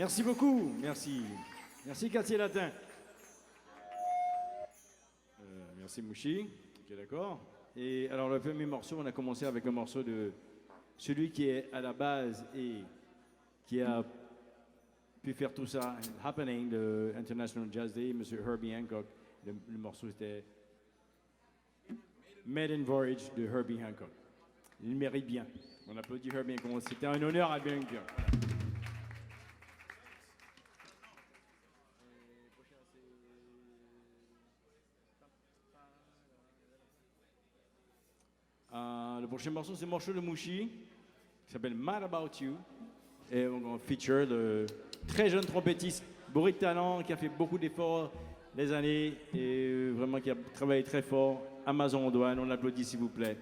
Merci beaucoup, merci. Merci Quartier Latin. Merci Mouchi, ok d'accord. Et alors le premier morceau, on a commencé avec un morceau de celui qui est à la base et qui a pu faire tout ça, Happening, de International Jazz Day, M. Herbie Hancock. Le morceau c'était Maiden Voyage de Herbie Hancock. Il mérite bien. On applaudit Herbie Hancock. C'était un honneur à Herbie Hancock. Le prochain morceau, c'est un morceau de Mouchi qui s'appelle Mad About You. Et on feature le très jeune trompettiste bourré de talent qui a fait beaucoup d'efforts les années et vraiment qui a travaillé très fort. Amazon Douane, on l'applaudit s'il vous plaît.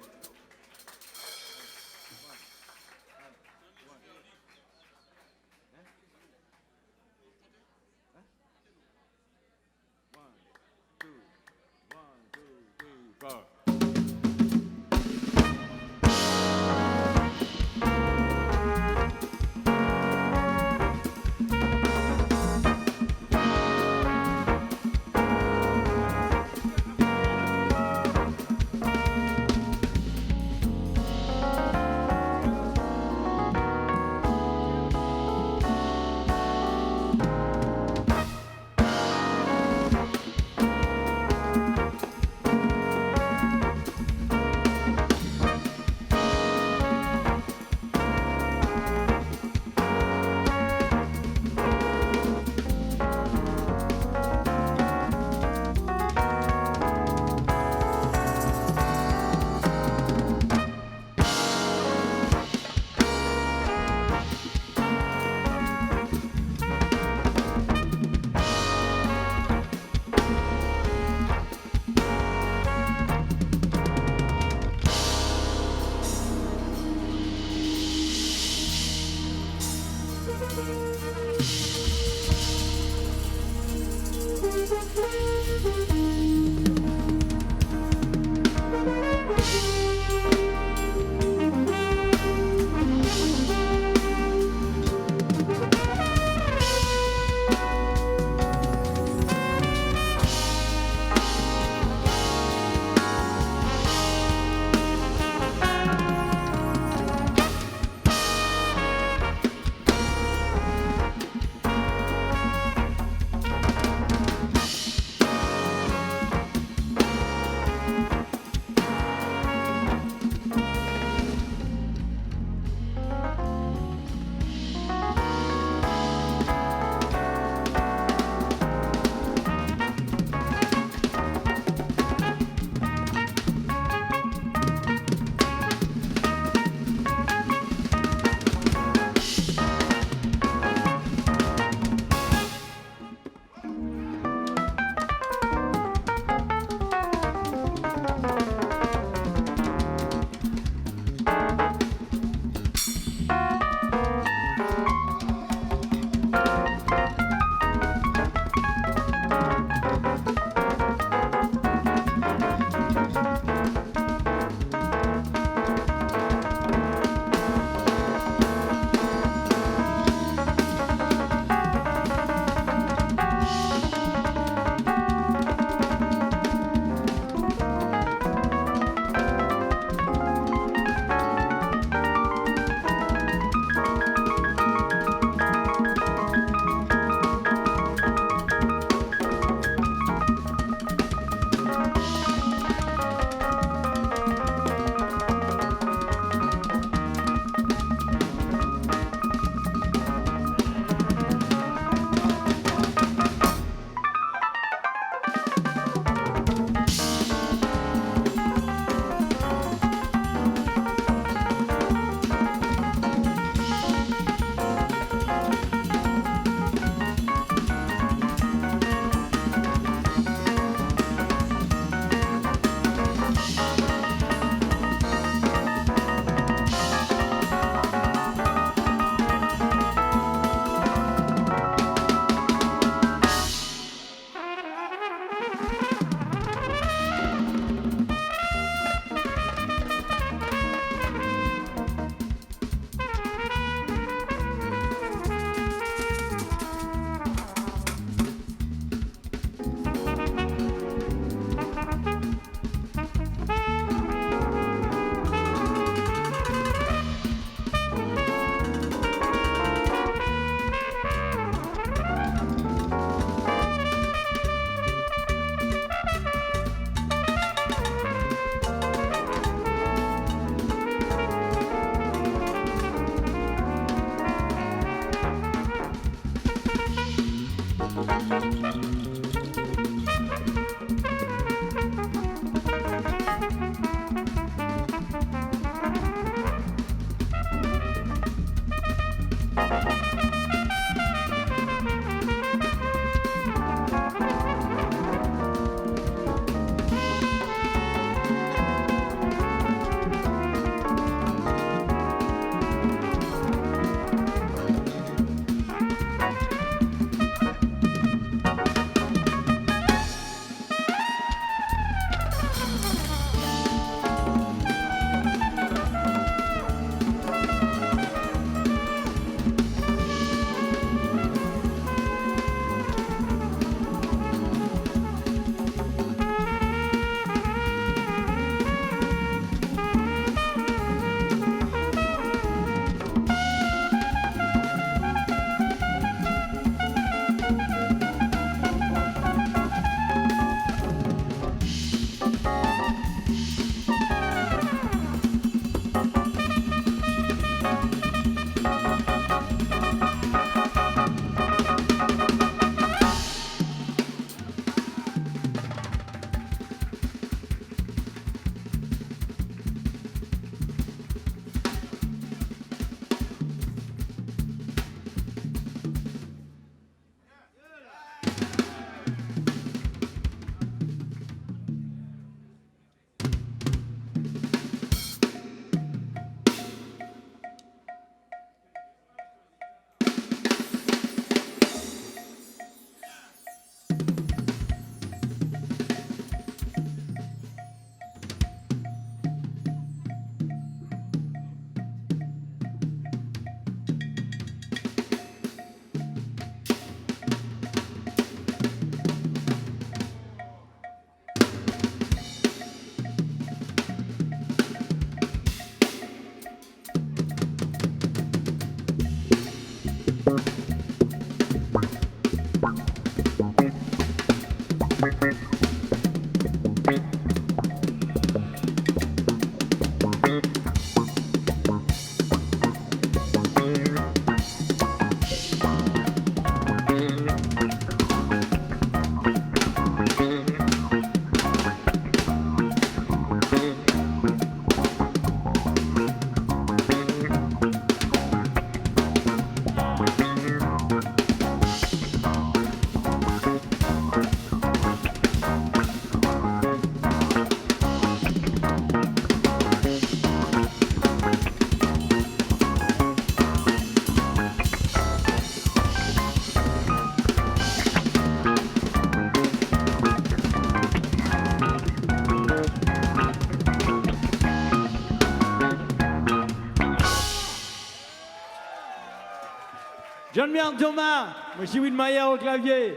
John Mian Thomas, Moshi Widmayer au clavier,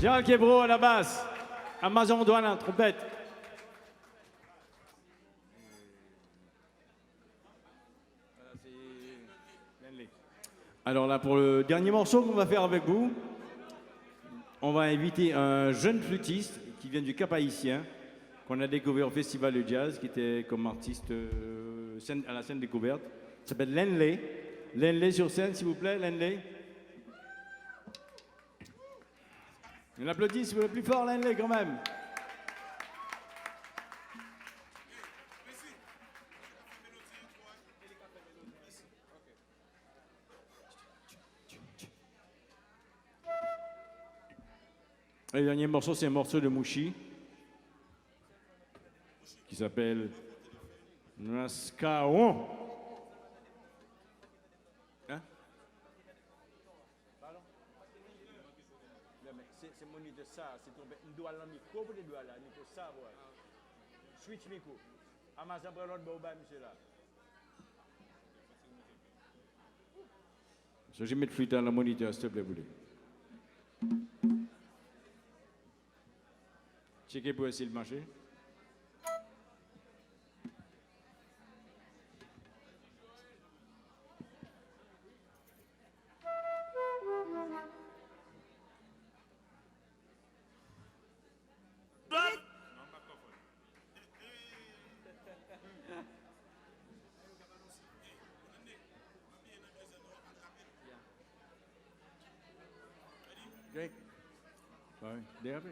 Gérald Kebro à la basse, Amazon Douane trompette. Alors là, pour le dernier morceau qu'on va faire avec vous, on va inviter un jeune flûtiste qui vient du Cap Haïtien, qu'on a découvert au Festival de Jazz, qui était comme artiste à la scène découverte. Il s'appelle Lenley. Lenley sur scène, s'il vous plaît, Lenley. On applaudit, s'il vous plaît, plus fort, Lenley, quand même. Et le dernier morceau, c'est un morceau de Mouchi qui s'appelle Naskaon. Hein? Pardon? C'est mon de ça, c'est tombé. On doit le micro pour les doigts là, il faut savoir. Switch micro. Amazon pour l'autre boba, monsieur là. Je vais mettre flûte dans le moniteur, s'il te plaît, vous voulez. Checker pour essayer de marcher. Okay. Ouais, dérapé.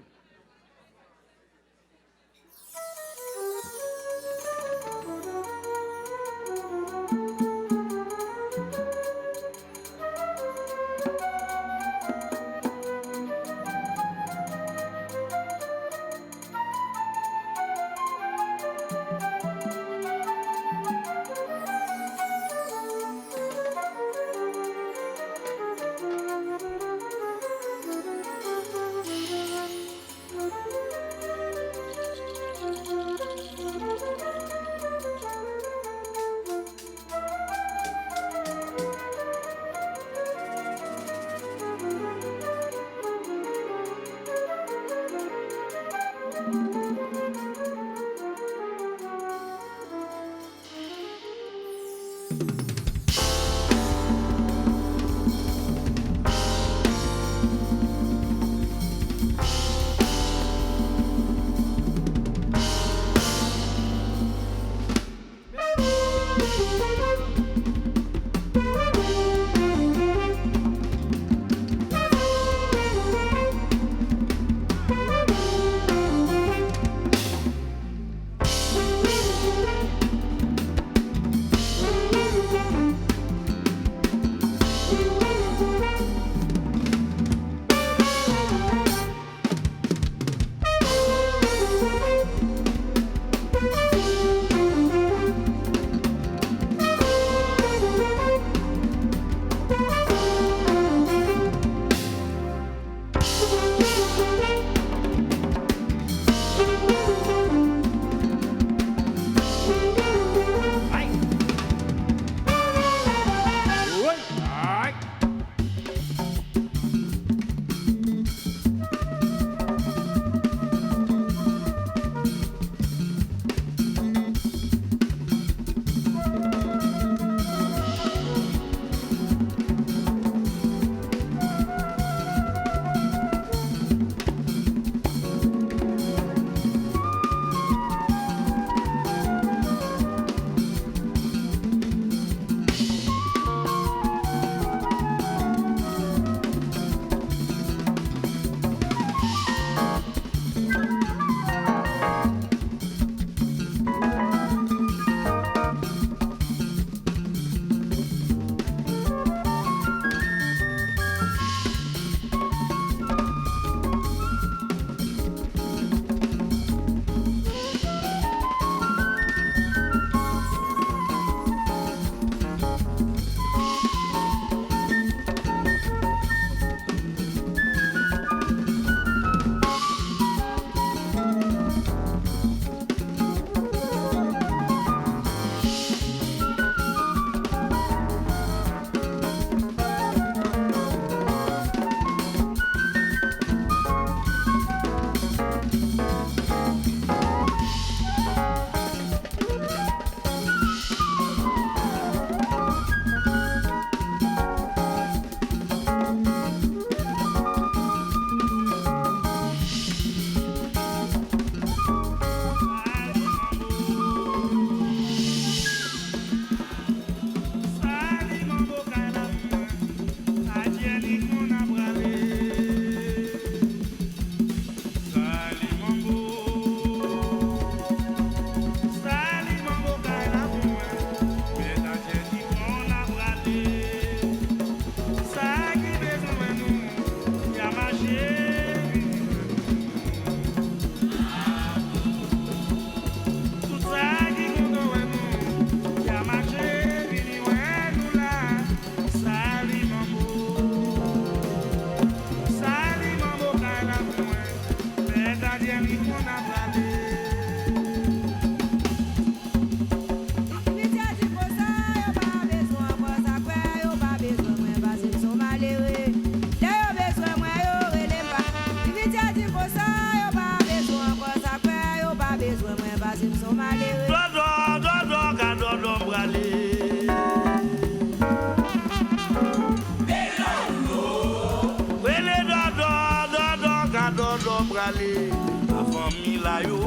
aller la famille là yo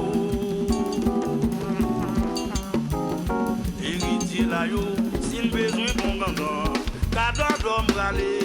héritier là yo s'il besoin bon gangan cadeau d'homme aller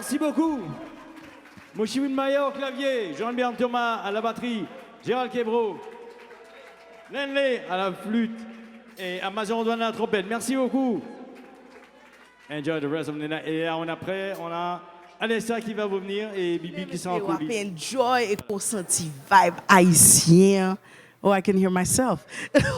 Merci beaucoup. Mouchi Widmayer au clavier, Jean-Bernard Thomas à la batterie, Gérald Kebro, Lenley à la flûte et Amazon Antoine à la trompette. Merci beaucoup. Enjoy the rest of the night. Et là, on a Alessa qui va revenir et Bibi qui s'en coulisses. Enjoy et qu'on senti vibe haïtien. Oh, I can hear myself.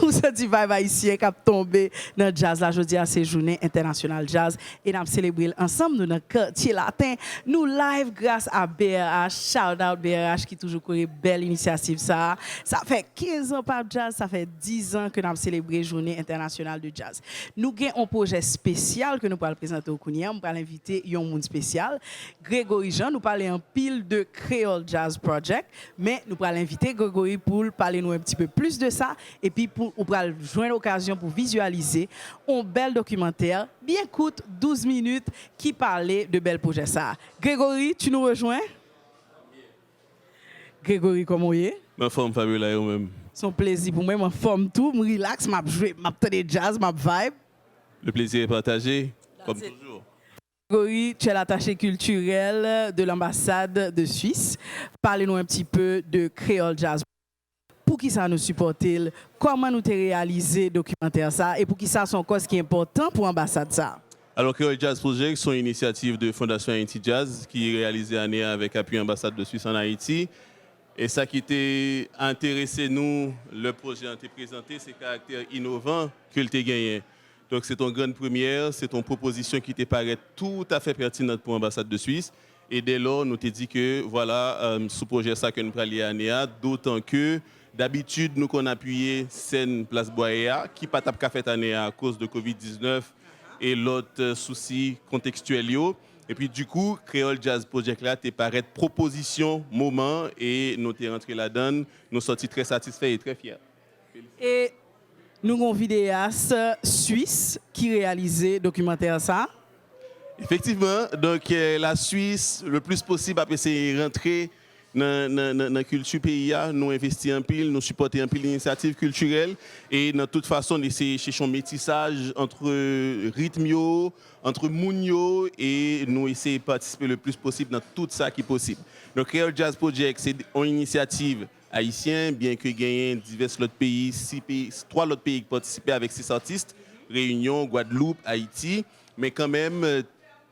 Ou senti vibe haïtien qui a tombé dans le jazz là. Je dis à ces journées internationales jazz et nous célébrer ensemble nous dans le quartier latin. Nous live grâce à BRH. Shout out BRH qui toujours une belle initiative ça. Ça fait 15 ans Pap Jazz, ça fait 10 ans que nous célébré journée internationale de jazz. Nous avons un projet spécial que nous allons présenter au Kounia. Nous allons inviter un monde spécial. Grégory Jean nous parler en pile de Creole Jazz Project, mais nous allons inviter Grégory pour parler nous un petit peu plus de ça et puis pour joindre l'occasion pour visualiser un bel documentaire bien court 12 minutes qui parlait de bel projet ça. Grégory, tu nous rejoins? Grégory, comment est? Ma forme fabulaire même. Son plaisir pour moi, ma forme tout, me relax, m'a jouer, m'a tendre jazz, m'a vibe. Le plaisir est partagé, comme toujours. Grégory, tu es l'attaché culturel de l'ambassade de Suisse. Parlez-nous un petit peu de Creole Jazz. Pour qui ça nous supporte, comment nous avons réalisé le documentaire ça et pour qui ça son cause qui est important pour l'ambassade ça? Alors, Creole Jazz Project sont une initiative de Fondation Haïti Jazz qui est réalisée année avec appui ambassade de Suisse en Haïti. Et ça qui était intéressé nous, le projet a été présenté, c'est le caractère innovant que le gagné. Donc c'est une grande première, c'est une proposition qui te paraît tout à fait pertinente pour l'ambassade de Suisse. Et dès lors, nous t'ai dit que voilà, ce projet ça que nous parlions à Néa, d'autant que d'habitude, nous qu'on appuyé scène Place Boaya, qui pas tap fait année à cause de Covid-19 et l'autre souci contextuel. Et puis du coup, Creole Jazz Project là, t'es paraît proposition, moment, et nous t'es rentré là-dedans, nous sortis très satisfaits et très fiers. Et nous avons un vidéaste suisse qui réalisait documentaire ça. Effectivement, donc la Suisse, le plus possible, a essayé de rentrer dans la culture pays, nous investir en pile, nous supporter en pile l'initiative culturelle et de toute façon, essayer de chercher un métissage entre rythme, entre mounio et nous essayer de participer le plus possible dans tout ça qui est possible. Donc, Creole Jazz Project, c'est une initiative haïtienne, bien que gagné divers autres pays, 3 autres pays qui participent avec 6 artistes, Réunion, Guadeloupe, Haïti, mais quand même,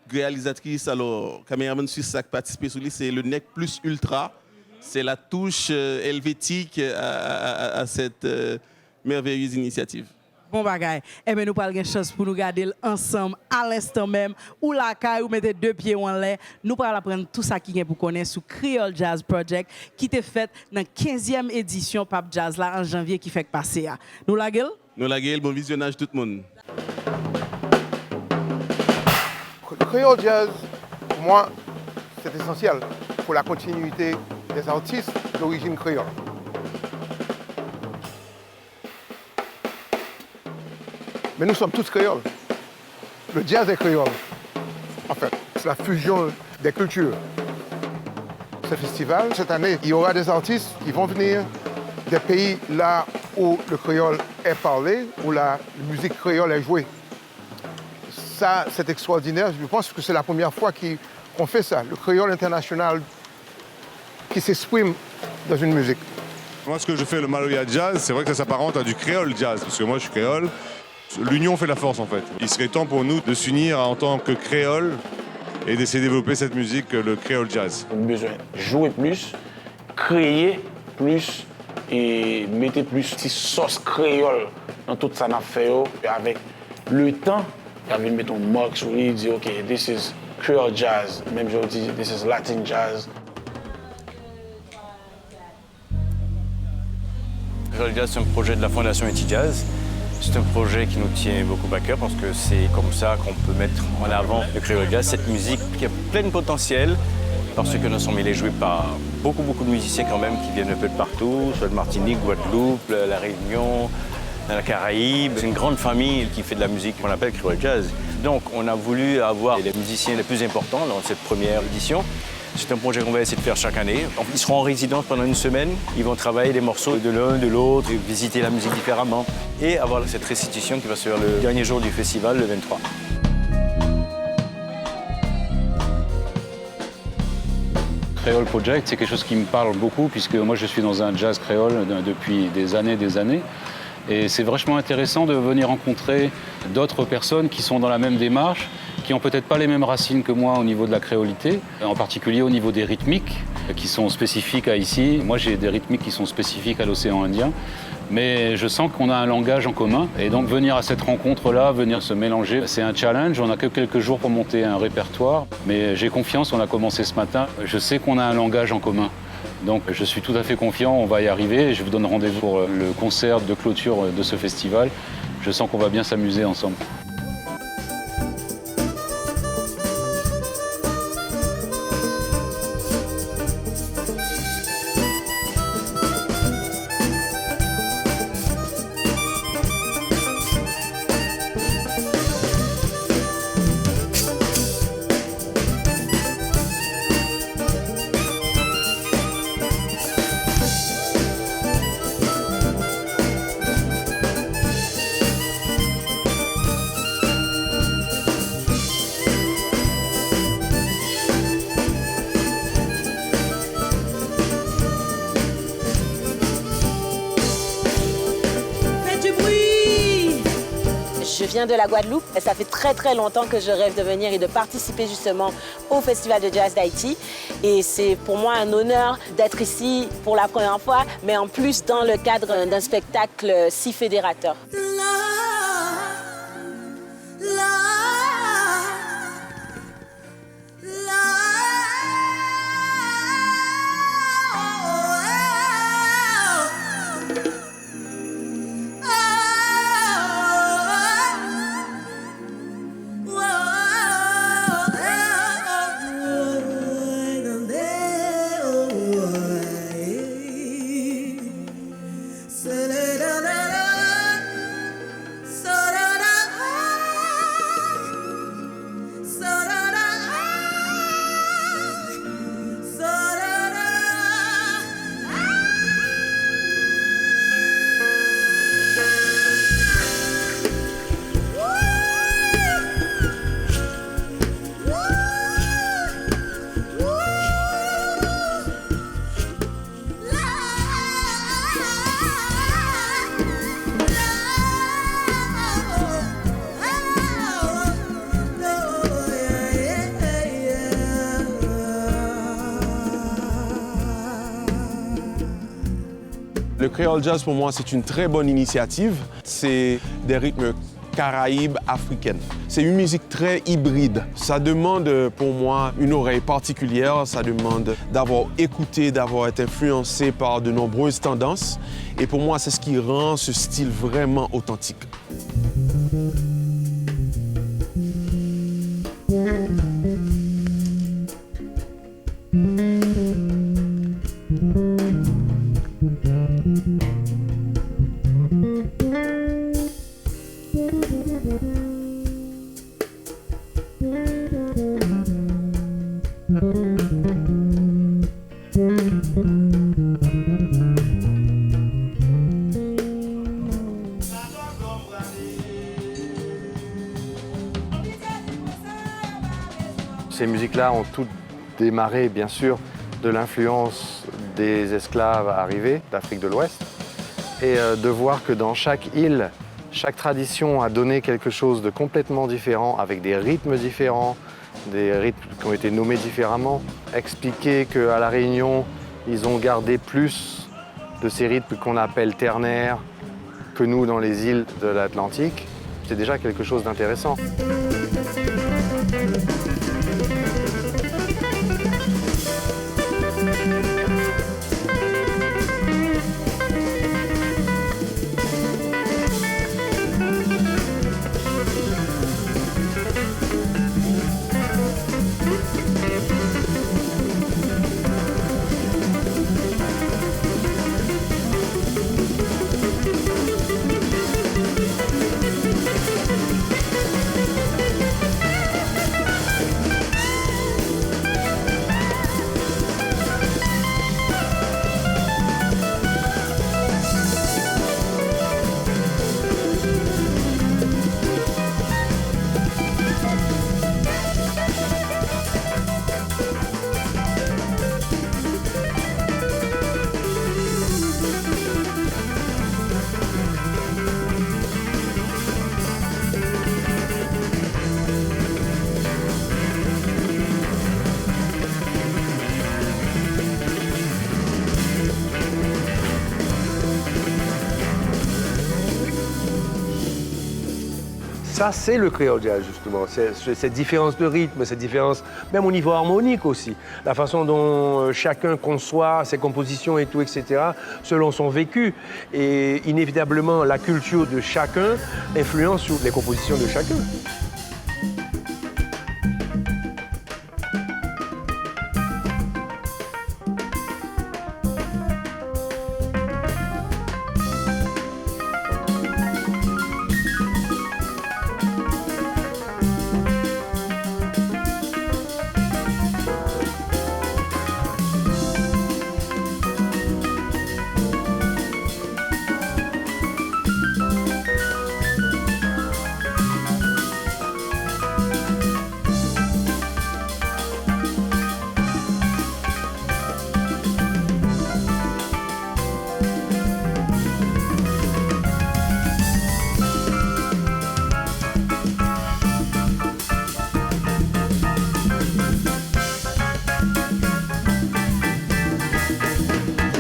réalisatrice, alors, caméraman suisse qui participe sur lui, c'est le NEC Plus Ultra. C'est la touche helvétique à cette merveilleuse initiative. Bon bagay. Eh bien, nous parlons de chance pour nous garder ensemble à l'instant même. Ou la caille, ou mettez 2 pieds en l'air. Nous parlons apprendre tout ça qui est pour connaître sur Creole Jazz Project qui était fait dans la 15e édition Pap Jazz là en janvier qui fait passer. Nous la gueule? Nous la gueule, bon visionnage tout le monde. Creole Jazz, pour moi, c'est essentiel pour la continuité des artistes d'origine créole. Mais nous sommes tous créoles. Le jazz est créole. En fait, c'est la fusion des cultures. Ce festival, cette année, il y aura des artistes qui vont venir des pays là où le créole est parlé, où la musique créole est jouée. Ça, c'est extraordinaire. Je pense que c'est la première fois qu'on fait ça. Le créole international qui s'exprime dans une musique. Moi, ce que je fais, le Maloya Jazz, c'est vrai que ça s'apparente à du créole jazz, parce que moi, je suis créole. L'union fait la force, en fait. Il serait temps pour nous de s'unir en tant que créole et d'essayer de développer cette musique, le créole jazz. On a besoin de jouer plus, créer plus et mettre plus de sauce créole dans tout ça qu'on a fait. Et avec le temps, j'avais mis un marque sur lui et dire, OK, this is Creole jazz. Même je dis, this is Latin jazz. Creole Jazz, c'est un projet de la Fondation Haïti Jazz. C'est un projet qui nous tient beaucoup à cœur parce que c'est comme ça qu'on peut mettre en avant le Creole Jazz, cette musique qui a plein de potentiel parce que nous sommes joués par beaucoup de musiciens quand même qui viennent un peu de partout, soit de Martinique, Guadeloupe, la Réunion, la Caraïbe. C'est une grande famille qui fait de la musique qu'on appelle Creole Jazz. Donc on a voulu avoir les musiciens les plus importants dans cette première édition. C'est un projet qu'on va essayer de faire chaque année. Ils seront en résidence pendant une semaine. Ils vont travailler des morceaux de l'un, de l'autre, et visiter la musique différemment. Et avoir cette restitution qui va se faire le dernier jour du festival, le 23. Creole Project, c'est quelque chose qui me parle beaucoup puisque moi je suis dans un jazz créole depuis des années. Et c'est vachement intéressant de venir rencontrer d'autres personnes qui sont dans la même démarche, qui n'ont peut-être pas les mêmes racines que moi au niveau de la créolité, en particulier au niveau des rythmiques qui sont spécifiques à ici. Moi j'ai des rythmiques qui sont spécifiques à l'océan Indien, mais je sens qu'on a un langage en commun. Et donc venir à cette rencontre-là, venir se mélanger, c'est un challenge. On n'a que quelques jours pour monter un répertoire, mais j'ai confiance, on a commencé ce matin. Je sais qu'on a un langage en commun. Donc je suis tout à fait confiant, on va y arriver et je vous donne rendez-vous pour le concert de clôture de ce festival. Je sens qu'on va bien s'amuser ensemble. Je viens de la Guadeloupe et ça fait très longtemps que je rêve de venir et de participer justement au Festival de Jazz d'Haïti. Et c'est pour moi un honneur d'être ici pour la première fois, mais en plus dans le cadre d'un spectacle si fédérateur. Le Creole Jazz, pour moi, c'est une très bonne initiative. C'est des rythmes caraïbes africaines. C'est une musique très hybride. Ça demande pour moi une oreille particulière. Ça demande d'avoir écouté, d'avoir été influencé par de nombreuses tendances. Et pour moi, c'est ce qui rend ce style vraiment authentique. Ces musiques-là ont toutes démarré, bien sûr, de l'influence des esclaves arrivés d'Afrique de l'Ouest. Et de voir que dans chaque île, chaque tradition a donné quelque chose de complètement différent, avec des rythmes différents, des rythmes qui ont été nommés différemment. Expliquer qu'à La Réunion, ils ont gardé plus de ces rythmes qu'on appelle ternaires que nous dans les îles de l'Atlantique, c'est déjà quelque chose d'intéressant. ça, c'est le créole jazz, justement. C'est cette différence de rythme, cette différence, même au niveau harmonique aussi. La façon dont chacun conçoit ses compositions et tout, etc., selon son vécu. Et inévitablement, la culture de chacun influence sur les compositions de chacun.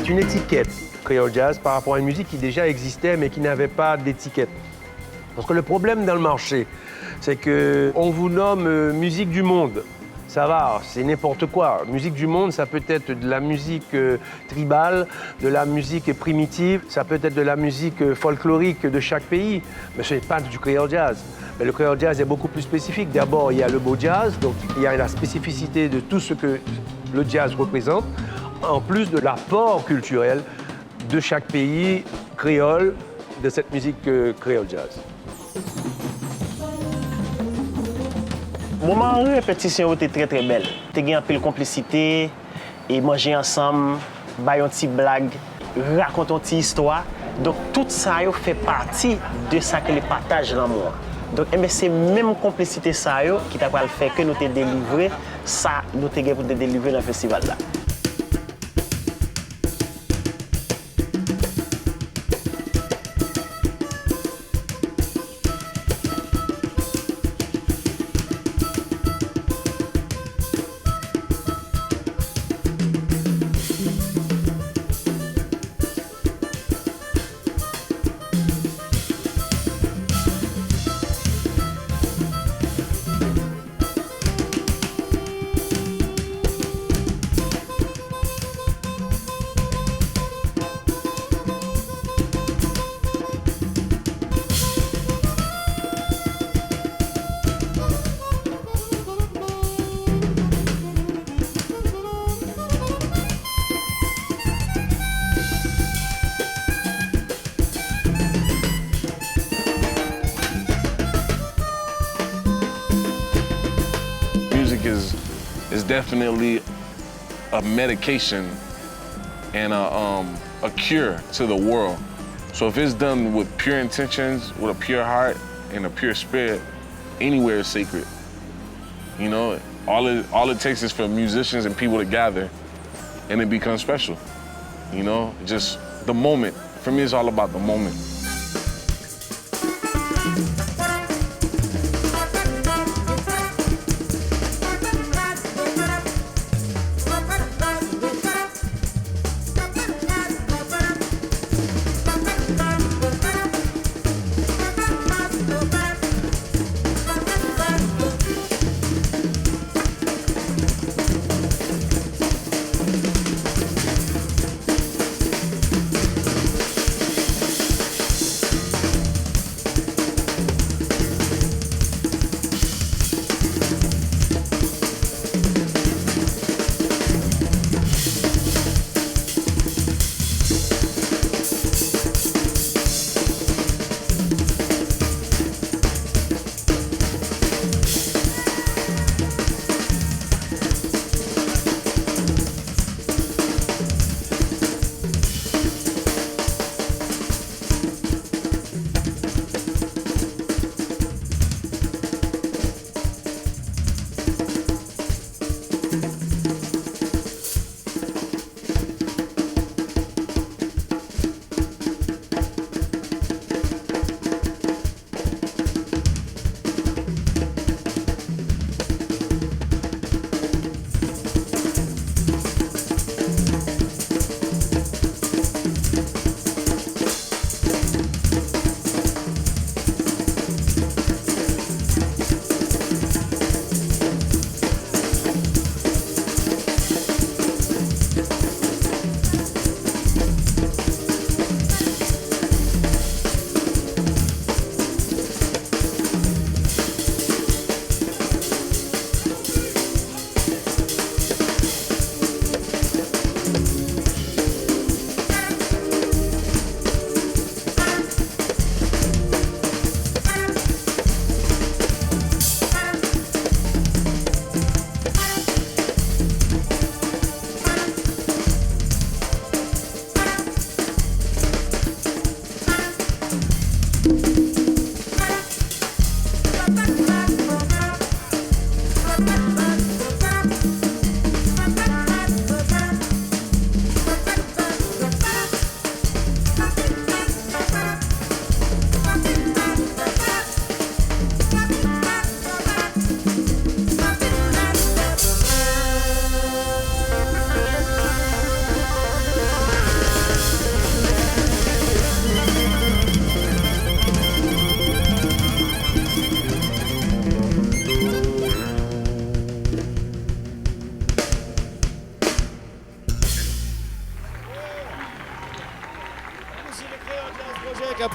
Une étiquette créole jazz par rapport à une musique qui déjà existait mais qui n'avait pas d'étiquette. Parce que le problème dans le marché, c'est qu'on vous nomme musique du monde. Ça va, c'est n'importe quoi. Musique du monde, ça peut être de la musique tribale, de la musique primitive, ça peut être de la musique folklorique de chaque pays, mais ce n'est pas du créole jazz. Mais le créole jazz est beaucoup plus spécifique. D'abord, il y a le beau jazz, donc il y a la spécificité de tout ce que le jazz représente, en plus de l'apport culturel de chaque pays créole de cette musique créole jazz. Moment répétition était très très belle. T'as eu un peu de complicité et manger ensemble, bailler une petite blague, raconter une petite histoire. Donc tout ça fait partie de ça que les partages l'amour. Donc c'est même complicité ça qui t'a fait que nous t'ai délivré ça nous t'ai pour te délivrer dans le festival là. Is definitely a medication and a cure to the world. So if it's done with pure intentions, with a pure heart and a pure spirit, anywhere is sacred. You know, all it takes is for musicians and people to gather and it becomes special. You know, just the moment. For me, it's all about the moment.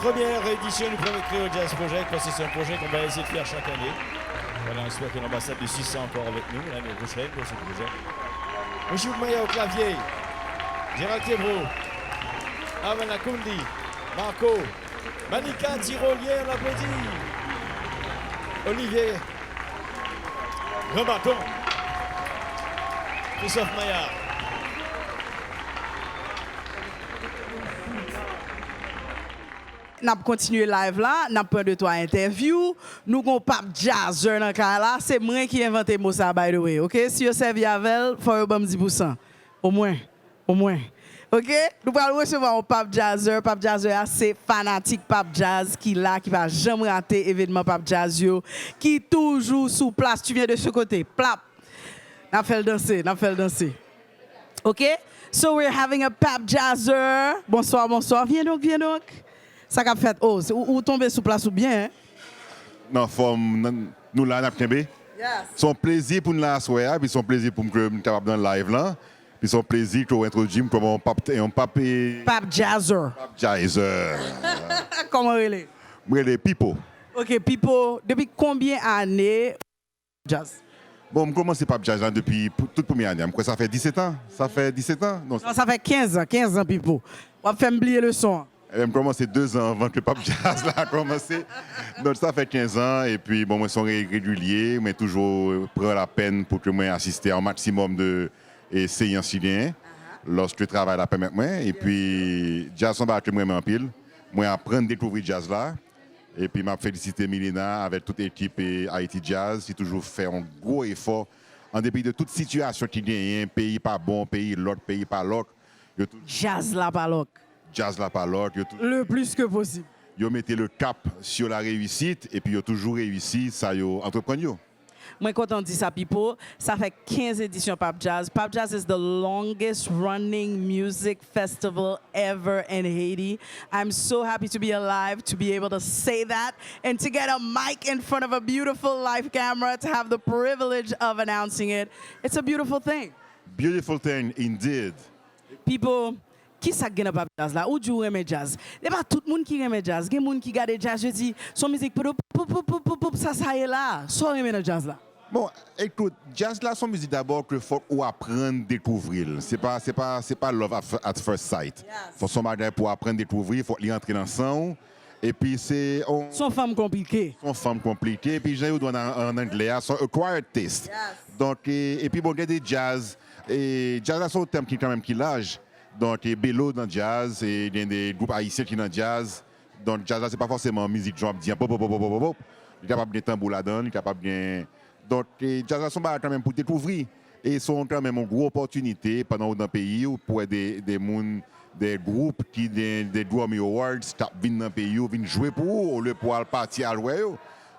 première édition du premier Creole Jazz Project, parce que c'est un projet qu'on va essayer de faire chaque année. Voilà, on espère que l'ambassade de 600 encore avec nous l'année prochaine pour ce projet. Monsieur Maya au clavier, Gérald Kebro, Amana Kundi, Marco, Manika Tyrolier, on l'applaudit. Olivier Rebaton, Christophe Maillard. N'a continuer live là, n'a pas de toi interview. Nous avons Pape Jazzer dans le cas là, c'est moi qui ai inventé le mot ça, by the way. OK? Si vous servez avec, il faut vous 10%. Au moins. OK? Nous allons recevoir un Pape Jazzer. Pape Jazzer, c'est fanatique Pape Jazz qui là, qui va jamais rater événement Pape Jazz, qui toujours sous place. Tu viens de ce côté. Plap. N'a fait le danser. OK? So we're having a Pape Jazzer. Bonsoir. Viens donc. Ça qu'a fait, ou tomber sous place ou bien? Hein? Non, nous là, nous avons son plaisir pour nous la soirée, puis son plaisir pour nous capable dans le live là, puis son plaisir pour introduire comme un pape Jazzer. Comment il est? Les Pipo. OK, Pipo, depuis combien d'années jazz? Bon, je commence Pape Jazz depuis toute première année. Ça fait 17 ans. Non, ça fait 15 ans, Pipo. On va faire oublier le son. J'ai commencé 2 ans avant que le Pape Jazz a commencé. Donc ça fait 15 ans et puis bon, moi je suis régulier, mais toujours prends la peine pour que moi assister à un maximum de séances chiliennes lorsque je travaille là avec moi. Et puis jazz sont battus moi en pile. Moi apprendre à découvrir jazz là. Et puis m'a félicité Milena avec toute l'équipe et Haïti Jazz qui toujours fait un gros effort en dépit de toute situation qui gagne, pays pas bon, pays l'autre, pays pas l'autre. Jazz là pas l'autre. Jazz là par l'autre. Le plus que possible. Ils mettaient le cap sur la réussite et puis ils ont toujours réussi, ça ils entreprennent. Moi, quand on dit ça, Pipo, ça fait 15 éditions Pape Jazz. Pape Jazz is the longest running music festival ever in Haiti. I'm so happy to be alive, to be able to say that, and to get a mic in front of a beautiful live camera, to have the privilege of announcing it. It's a beautiful thing. Beautiful thing, indeed. People, qui ça gagne Pape Jazz là? Ou du remet jazz? Il n'y a pas tout le monde qui remet jazz. Il y a des gens qui regardent jazz, je dis, son musique, ça est là. Ça remet le jazz là. Bon, écoute, jazz là, son musique d'abord qu'il faut apprendre à découvrir. C'est pas love at first sight. Il faut son bagage pour apprendre à découvrir, il faut y entrer dans le son. Et puis c'est... Son femme compliquée. Et puis j'ai eu en anglais, son acquired taste. Donc, et puis bon, il y a des jazz. Et jazz là, c'est un thème qui quand même qui l'âge. Donc, il y a Bello dans le jazz, et il y a des groupes haïtiens qui sont dans le jazz. Donc, le jazz, ce n'est pas forcément musique genre dire pop, pop, pop, pop, pop. Il est capable de tambour là-dedans, il est capable de. Donc, les jazz sont quand même pour découvrir. Et sont quand même une grosse opportunité pendant dans le pays pour des groupes qui des Grammy Awards viennent dans le pays, viennent jouer pour eux, le pour partir à jouer.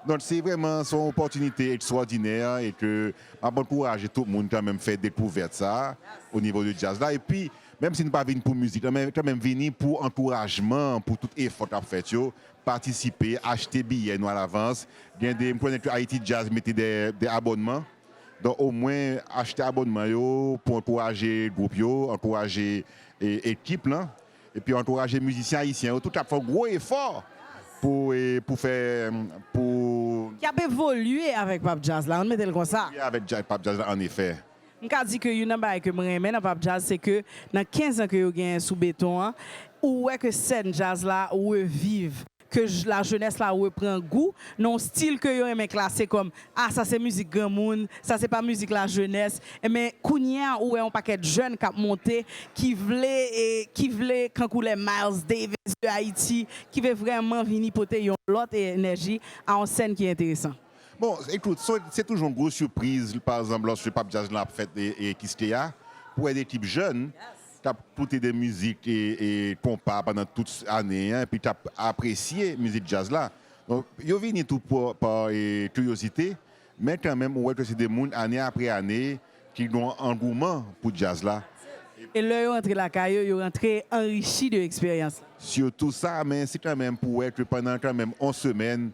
Donc, c'est vraiment son opportunité extraordinaire et que je encourage tout le monde quand même faire découvrir ça au niveau du jazz là. Et puis, même si nous ne pas venir pour musique, mais quand même venir pour encouragement, pour tout effort à faire, participer, acheter billets nous à l'avance. Il y a des que Haïti Jazz mettait des abonnements. Donc au moins acheter abonnement pour encourager le groupe, encourager l'équipe et puis encourager les musiciens haïtiens. Tout à fait gros effort pour faire qui a évolué avec Pape Jazz là, on mettait le comme ça. Avec Pape Jazz là, en effet. Je dis que une chose que je remets dans Pape Jazz, c'est que dans 15 ans que vous avez sous béton, où est que cette jazz là où vive, que la jeunesse là où prend goût, non style que vous aimez classer comme ça c'est musique grand monde, ça c'est pas musique la jeunesse, mais kounya où est un paquet de jeunes qui monté qui voulait quand les Miles Davis de Haïti qui veut vraiment venir porter une autre énergie à une scène qui est intéressante. Bon, écoute, c'est toujours une grosse surprise, par exemple, lorsque le Pape Jazz l'a fait et qui se a, pour des types jeunes, tu as écouté des musiques et compas pendant toute l'année, et puis tu as apprécié la musique jazz là. Donc, ils viennent tout par curiosité, mais quand même, on voit que c'est des gens, année après année, qui ont un engouement pour le jazz là. Et là, ils rentrent la caille, ils rentrent enrichis de l'expérience. Surtout ça, mais c'est quand même pour être pendant quand même 11 semaines.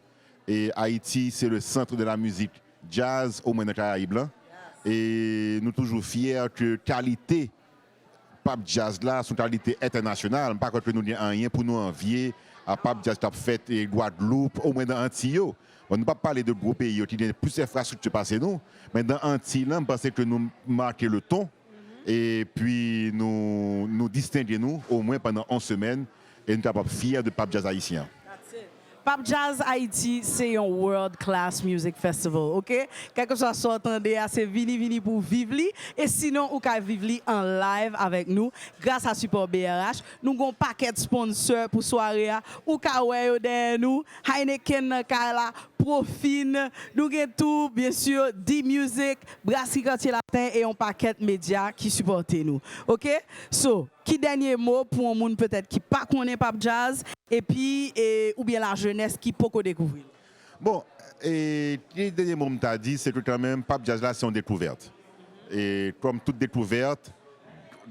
Et Haïti, c'est le centre de la musique jazz au moins dans les Caraïbes. Et nous sommes toujours fiers que la qualité Pape Jazz là, son qualité internationale, pas que nous n'ayons rien pour nous envier à Pape Jazz t'a fait et Guadeloupe, au moins dans Antilles. On ne peut pas parler de gros pays qui ont plus d'infrastructures passées nous, mais dans Antilles, on pense que nous marquons le ton et puis nous distinguons nous au moins pendant 11 semaines et nous sommes capables fiers de Pape Jazz haïtien. Pape Jazz Haïti, c'est un world class music festival, ok? Quel que soit ce que vous entendez, c'est vini pour vivre li. Et sinon, vous pouvez vivre li en live avec nous grâce à Support BRH. Nous avons un paquet de sponsors pour soirée. Ou Kawaii derrière nous, Heineken Kala, Profine, nous avons tout, bien sûr, D-Music, Brasserie Quartier Latin et un paquet de médias qui supportent nous, ok? So, qui dernier mot pour un monde peut-être qui pas connaît Pape Jazz et puis ou bien la jeunesse qui peut découvrir. Bon, et le dernier mot que tu as dit, c'est que quand même Pape Jazz là c'est une découverte. Et comme toute découverte,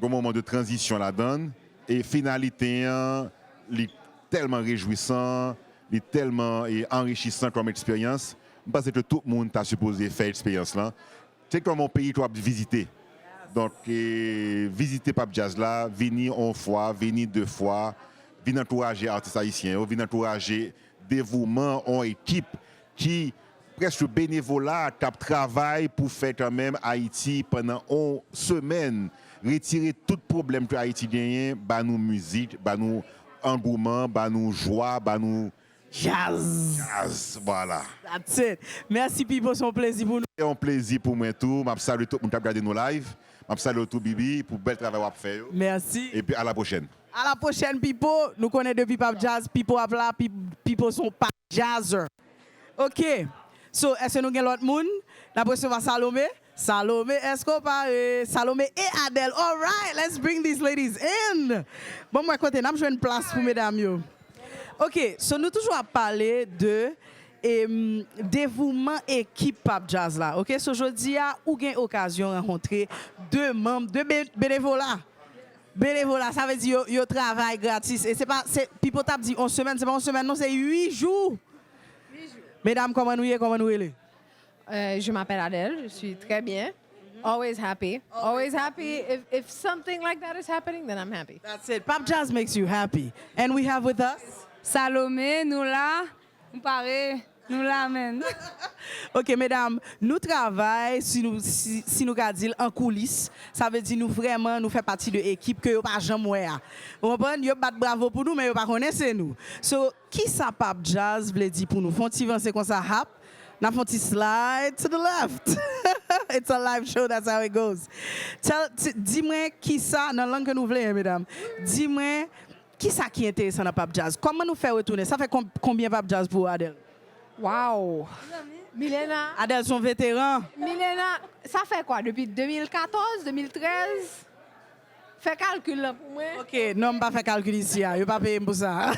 au moment de transition la donne et finalité est tellement réjouissant, est tellement enrichissant comme expérience, parce que tout le monde t'a supposé faire l'expérience là. C'est comme mon pays tu as visité. Donc, visiter Pape Jazz là, venir une fois, venir 2 fois, venir encourager artistes haïtiens, venir encourager dévouement en équipe qui, presque bénévolat, travaille pour faire quand même Haïti pendant 11 semaines, retirer tout problème que Haïti gagne, bah nous musique, bah nous engouement, bah nous joie, bah nous jazz, voilà. That's it. Merci Pipo, c'est un plaisir pour nous. C'est un plaisir pour moi tout. Je salue tout le monde qui a regardé nos lives. Je salue tout Bibi pour le bel travail qu'on fait. Merci. Et puis à la prochaine. À la prochaine Pipo. Nous connaissons depuis Pape Jazz. Pipo a là, Pipo sont Pape Jazzer. OK. So, est-ce que nous avons l'autre monde? La prochaine fois Salomé. Salomé Escobar, Salomé et Adèle. All right, let's bring these ladies in. Bon, moi, côté, nous avons une place pour mesdames. Yo. OK, so nous toujours à parler de dévouement équipe Pape Jazz là. OK, so aujourd'hui ou gain occasion rencontrer 2 membres de bénévolat. Bénévolat, ça veut dire yo travail gratis et c'est pas Pipo t'a dit 11 semaines, c'est pas 11 semaines, non, c'est 8 jours. 8 jours. Mesdames, comment nous allez? Je m'appelle Adèle, je suis très bien. Always happy. Always happy. If something like that is happening, then I'm happy. That's it. Pape Jazz makes you happy. And we have with us Salomé, nous là, nous paraît, nous l'amène. OK, mesdames, nous travaillons, si nous regardons en coulisses, ça veut dire nous vraiment, nous faisons partie de l'équipe que nous pas jamais. Vous comprenez? Nous bat bravo pour nous, mais nous pas connaissez nous. So, qui ça Pape Jazz veut dire pour nous? Font-ils avancer comme ça, hap? Now for slide to the left. It's a live show, that's how it goes. Dis-moi qui ça, dans la langue que nous voulons, mesdames. Dis-moi qui ça qui est intéressant dans Pape Jazz. Comment nous faire retourner? Ça fait combien Pape Jazz pour Adèle? Wow! Milena. Adèle, son vétéran. Milena, ça fait quoi? Depuis 2014, 2013? Fais calcul là pour moi. OK, non, je ne pas faire calcul ici. Je ne pas payer pour ça.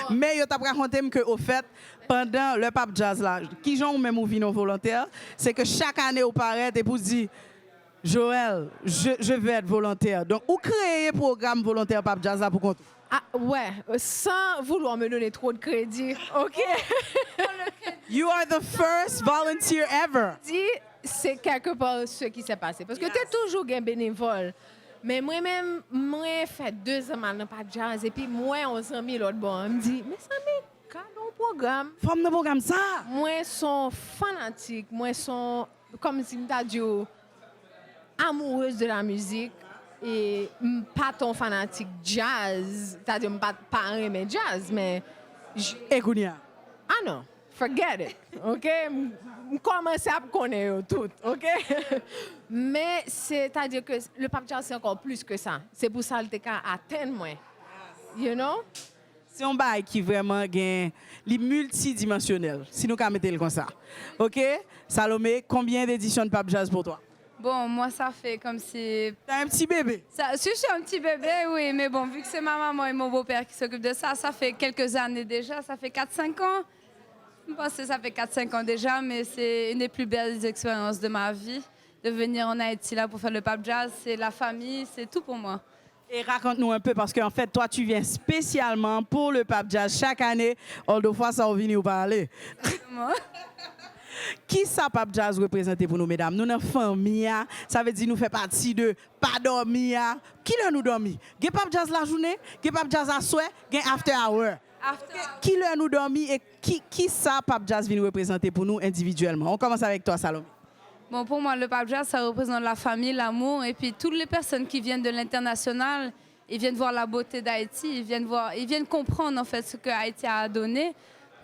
Mais je t'ai raconté que au fait, pendant le Pape Jazz là, qui j'en même ou non volontaire, c'est que chaque année au paraît et pour dire Joël, je veux être volontaire. Donc, ou créer un programme volontaire Pape Jazz là pour compte. Ah ouais, sans vouloir me donner trop de crédit. OK. You are the first volunteer ever. C'est quelque part ce qui s'est passé parce que tu es toujours un bénévole. Mais moi-même, moi, fait 2 ans maintenant Pape Jazz et puis moi, on s'en mis l'autre bon. On me dit, mais ça m'est cadeau programme. Forme de programme ça. Moi, sont fanatique. Moi, sont, comme si je dit, amoureuse de la musique et pas ton fanatique jazz. C'est-à-dire, pas un mais jazz, mais. Écoute. Ah non, forget it. OK? Je commence à connaître tout. OK? Mais c'est-à-dire que le Pape Jazz, c'est encore plus que ça. C'est pour ça que tu as atteint moi. You know? C'est un bail qui vraiment gagne les multidimensionnel, si nous mettons le comme ça. OK? Salomé, combien d'éditions de Pape Jazz pour toi? Bon, moi, ça fait comme si... T'as un petit bébé? Je suis un petit bébé, oui, mais bon, vu que c'est ma maman et mon beau-père qui s'occupent de ça, ça fait quelques années déjà, ça fait 4-5 ans. Je pense que ça fait 4-5 ans déjà, mais c'est une des plus belles expériences de ma vie, de venir en Haïti là pour faire le Pape Jazz. C'est la famille, c'est tout pour moi. Et raconte-nous un peu, parce qu'en fait, toi, tu viens spécialement pour le Pape Jazz chaque année. Autrefois, ça va venir parler. Qui ça Pape Jazz représente pour nous, mesdames? Nous, notre famille, ça veut dire nous fait partie de pas dormir. Qui l'a nous dormi? Gen Pape Jazz la journée, gen Pape Jazz à soir, gen after hour. Qui leur nous dormi et qui ça Pape Jazz vient représenter pour nous individuellement? On commence avec toi, Salomé. Bon, pour moi, le Pape Jazz, ça représente la famille, l'amour, et puis toutes les personnes qui viennent de l'international, ils viennent voir la beauté d'Haïti, ils viennent comprendre en fait ce que Haïti a donné.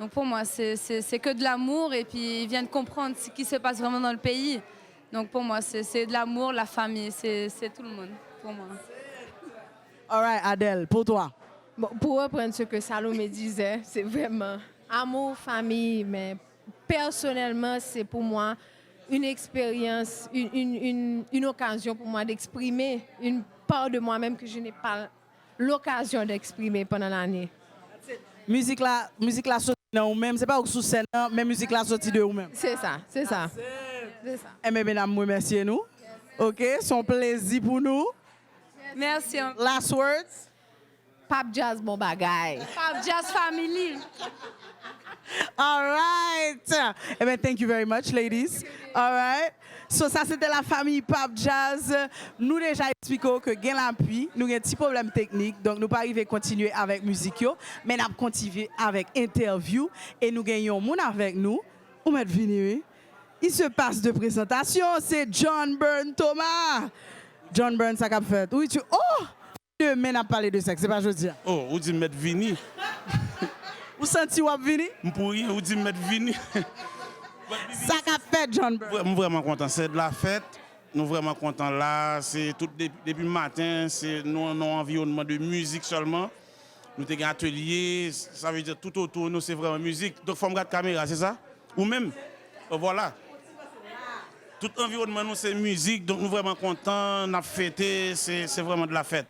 Donc pour moi, c'est que de l'amour, et puis ils viennent comprendre ce qui se passe vraiment dans le pays. Donc pour moi, c'est de l'amour, la famille, c'est tout le monde, pour moi. All right, Adèle, pour toi. Bon, pour reprendre ce que Salomé disait, c'est vraiment amour, famille, mais personnellement, c'est pour moi une expérience, une occasion pour moi d'exprimer une part de moi-même que je n'ai pas l'occasion d'exprimer pendant l'année. Musique là sortie de vous-même, c'est pas sous scène, mais musique là sortie de vous-même. C'est ça, c'est ça. Eh bien, mesdames, remerciez nous. OK, son plaisir pour nous. Merci. Last words. Pape Jazz, bon bagay. Pape Jazz Family. All right. Eh bien, thank you very much, ladies. All right. So, ça, c'était la famille Pape Jazz. Nous, déjà, expliquons que gain l'appui, nous avons un petit problème technique, donc nous pas arriver à continuer avec musique, mais nous continuer avec interview et nous gagnons mon avec nous. Où m'êtes venu? Il se passe de présentation, c'est John Burn Thomas. John Burn, ça qu'a fait. Oui, tu. Oh! Mais n'a parlé de sexe, c'est pas jeudi. Oh, ou dit mettre vini. Vous sentez ou vini? M'pouri, ou dit mettre vini. Ça qu'a fait John Burn. Je suis vraiment content, c'est de la fête. Nous vraiment contents là, c'est tout depuis le matin, c'est nous un environnement de musique seulement. Nous avons un atelier, ça veut dire tout autour nous c'est vraiment musique. Donc il faut me garder la caméra, c'est ça? Ou même voilà. Tout environnement nous c'est musique, donc nous vraiment contents, on a fêté, c'est vraiment de la fête.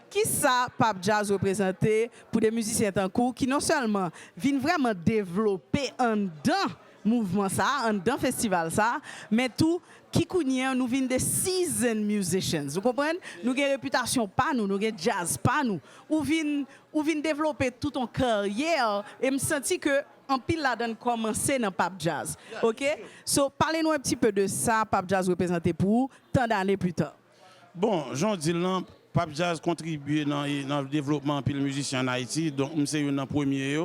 Qui ça, Pape Jazz représenté pour des musiciens en cours qui non seulement viennent vraiment développer un dedans mouvement ça, un dedans festival ça, mais tout qui connaît nous viennent des seasoned musicians. Vous comprenez? Nous avons une réputation pas nous, nous avons jazz pas nous. Ou viennent développer toute une carrière et me senti que en pile là donne commencer dans Pape Jazz. OK? So parlez-nous un petit peu de ça, Pape Jazz représenté pour tant d'années plus tard. Bon, Jean Dylan Pape Jazz contribue dans le développement de musiciens en Haïti. Donc, c'est un premier.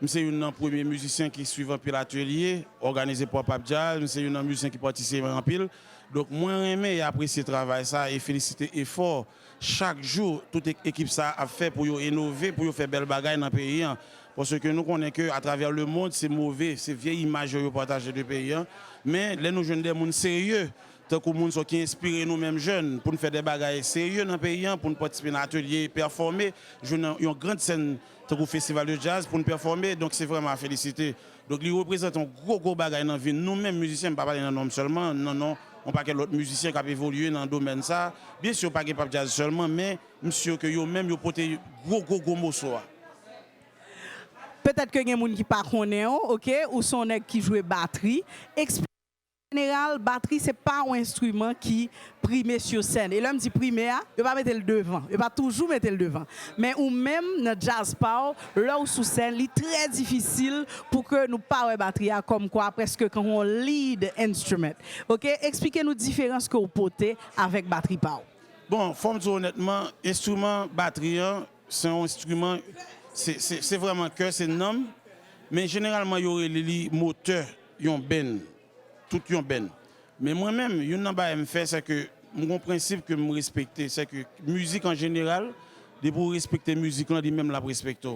C'est un premier musicien qui suit un pile atelier organisé par Pape Jazz. C'est un musicien qui participe en pile. Donc, moi, j'aime apprécier le travail ça et féliciter l'effort. Chaque jour, toute l'équipe ça a fait pour innover, pour faire belle bagaille dans le pays. Parce que nous connaissons qu'à travers le monde, c'est mauvais, c'est vieille image que partagent de pays. Mais là, nous jeunes des gens sérieux. Tant que nous sommes qui inspirent nous-mêmes jeunes pour nous faire des bagages sérieux dans le pays, pour nous participer à l'atelier, performer. Une grande scène au festival de jazz pour nous performer, donc c'est vraiment à féliciter. Donc il représente un gros bagage dans la vie. Nous-mêmes musiciens, ne pas parler d'un nom seulement, non, on pas quel autre musicien qui a évolué dans le domaine ça. Bien sûr, pas que Pape Jazz seulement, mais monsieur que eux-mêmes ils porté gros morceaux. Peut-être que il y a des gens qui ne connaissent pas, OK, ou sont qui jouent batterie. En général, batterie, ce n'est pas un instrument qui prime sur scène. Et l'homme dit primé, il ne va pas mettre le devant. Il ne va pas toujours mettre le devant. Mais ou même dans jazz power, là où sous scène, c'est très difficile pour que nous parlions batterie comme quoi, presque quand on lead instrument. OK? Expliquez-nous la différence que vous portez avec batterie power. Bon, faut dire honnêtement, instrument batterie, c'est un instrument, c'est vraiment que c'est un homme. Mais généralement, il y aurait les moteurs, ils ben. Tout yon ben. Mais moi-même, yon nan ba me fait c'est que mon principe que me respecter, c'est que musique en général, de pour respecter musique là, même la respecte.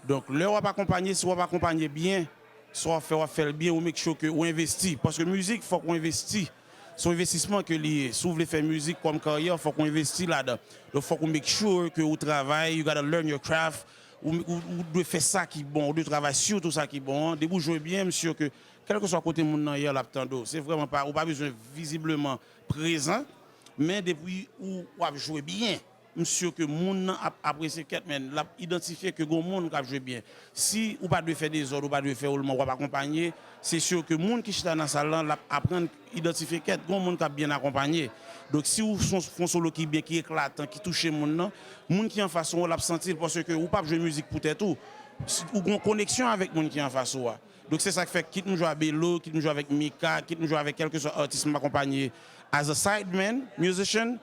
Donc là on va accompagner, soit on va accompagner bien, soit on faire bien ou make sure que on investit parce que musique faut qu'on investit. Son investissement que lié, si vous voulez faire musique comme carrière, faut qu'on investit là-dedans. Donc faut qu'on make sure que vous travaillez, you gotta learn your craft. Ou de faire ça qui est bon, ou de travailler sur tout ça qui est bon, de vous jouer bien, monsieur, que quel que soit côté mon nan hier l'aptendo, c'est vraiment pas, ou pas besoin visiblement présent, mais depuis où vous jouer bien, monsieur, que mon a apprécié quelque men, l'a identifié que gon monde qui jouer bien. Si ou pas de faire des ordres, ou pas de faire ou pas accompagner, c'est sûr que monde qui chita dans salle là apprendre identifier quelque gon monde qui bien accompagné. Donc si vous font solo qui bien qui éclatant, qui touche monde qui en face on l'a sentir parce que ou pas jouer musique pour tête ou une connexion avec monde qui en face. Donc c'est ça qui fait quitte nous jouer à Bello, quitte nous jouer avec Mika, quitte nous jouer avec quelques artistes m'accompagner as a sideman, musician,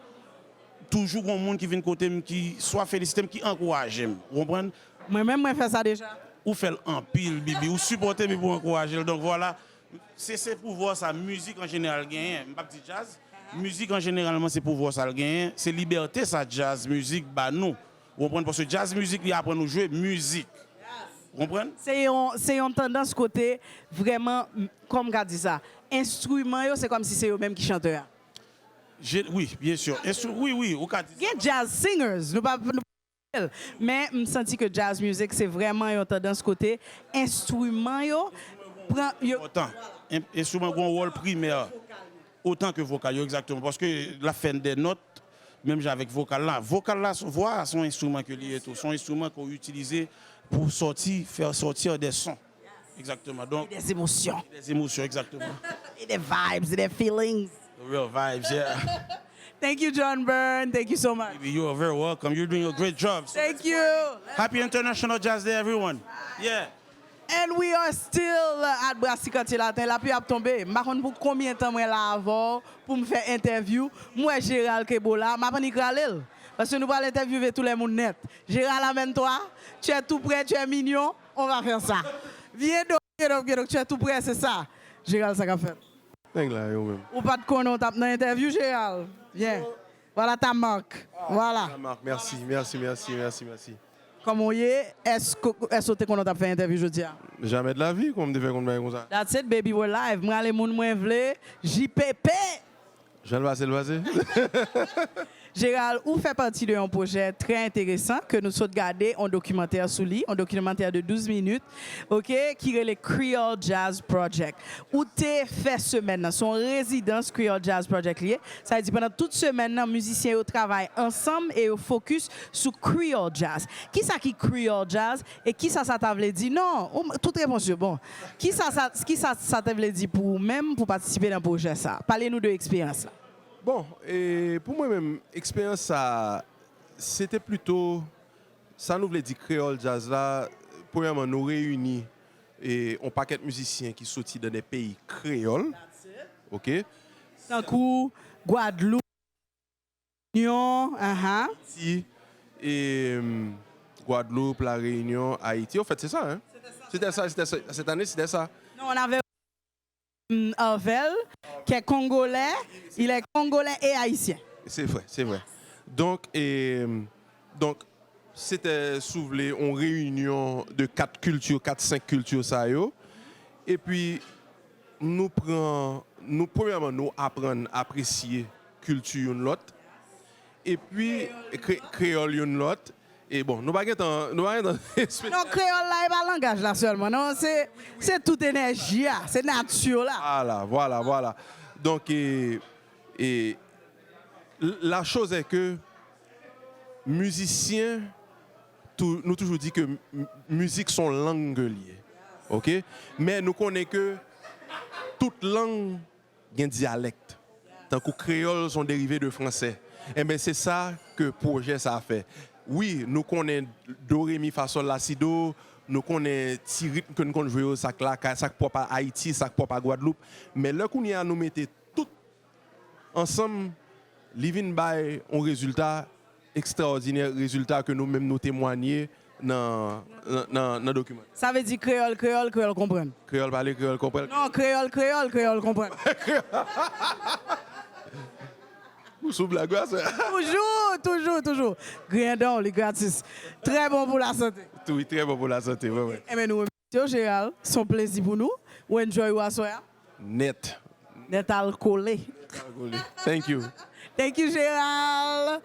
toujours un monde qui vient côté qui soit félicité, qui encourage, vous comprenez? Moi-même, je fais ça déjà. ou fait en pile, Bibi, ou supporter mais pour encourager. Donc voilà, c'est pour voir sa musique en général gagne, pas petit jazz. Musique en généralement c'est pour voir ça le gagne, c'est liberté ça jazz musique bah nous. Vous comprenez parce que jazz musique il apprend nous jouer musique. Vous comprenez? C'est une tendance côté vraiment comme qu'a dit ça. Instrument c'est comme si c'est eux même qui chantent. Oui, bien sûr. Oui, au cas. Il y a jazz singers, nous pas mais je sens que jazz music c'est vraiment une tendance côté instrument autant instrument ont un rôle primaire autant que vocal exactement parce que la fin des notes même avec vocal là voix son instrument que lié tout son instrument qu'on utilise pour faire sortir des sons exactement donc des émotions exactement et des vibes et des feelings the real vibes yeah. Thank you, John Byrne. Thank you so much. You are very welcome. You're doing a great job. So thank you. Happy International Jazz Day, everyone. Yeah. And we are still at Brassicantier Latin. La pluie a tombé. Je ne sais pas pour combien de temps je suis là avant pour me faire interview. Moi, Gérald Kebola, je ne sais pas si parce que nous allons interviewer tous les monde net. Gérald, amène-toi. Tu es tout prêt, tu es mignon. On va faire ça. Viens donc, tu es tout prêt, c'est ça. Gérald, ça va faire. Ou pas de con, on tape dans l'interview, Gérald. Viens. Voilà ta marque. Voilà. Ta marque, merci. Comment est est-ce que qu'on a fait interview aujourd'hui? Jamais de la vie qu'on me fait comme ça. That's it, baby, we're live. Moi, les gens moins vle, JPP. Je vais le passer. Gérald, vous faites partie d'un projet très intéressant que nous sommes regardé en documentaire sous lui, un documentaire de 12 minutes, ok, qui est le Creole Jazz Project. Où tu fait semaine, son résidence Creole Jazz Project lié. Ça veut dire pendant toute semaine, les musiciens travaillent ensemble et ils focus sur Creole Jazz. Qui ça qui Creole Jazz et qui ça t'a voulu dire? Non, toute réponse bon. Qui ça t'a voulu dire pour même pour participer dans le projet ça? Parlez-nous de l'expérience là. Bon, et pour moi-même, l'expérience, c'était plutôt, ça nous voulait dire Creole Jazz là, premièrement, nous réunit et on paquet de musiciens qui sortent dans des pays créoles, ok? Sankou, Guadeloupe, Réunion, et Guadeloupe, La Réunion, Haïti, en fait, c'est ça, hein? C'était ça, cette année, c'était ça. Non, on avait Arvel, qui est congolais, il est congolais et haïtien. C'est vrai. Donc, c'était soulevé en réunion de 4-5 cultures, ça y est. Et puis, premièrement, nous apprenons à apprécier la culture de l'autre. Et puis, créole de l'autre. Et bon, nous ne pouvons pas. Non, créole là, il pas langage là seulement. Non, c'est toute énergie, c'est nature là. Voilà. Donc, et la chose est que musiciens, nous toujours dit que musique sont langues liées. OK? Mais nous connaissons que toute langue a un dialecte. Tant que créole sont dérivés de français. Et bien c'est ça que le projet ça a fait. Oui, nous connaissons do, ré, mi, fa, sol, la, si, do. Nous connaissons petit rythme que nous jouons, ça propre à Haïti, ça propre à Guadeloupe. Mais là, nous mettons tout ensemble, living by un résultat extraordinaire, résultat que nous-mêmes nous témoignons dans le document. Ça veut dire créole comprendre. Créole parler, créole comprendre. Non, créole comprendre. Sous la glace. Toujours. Grandon, les gratis. Très bon pour la santé. Oui, très bon pour la santé. Ouais. Et bien, nous remercions Gérald. C'est un plaisir pour nous. Ou enjoy ou assoya. Net alcoolé. Thank you, Gérald.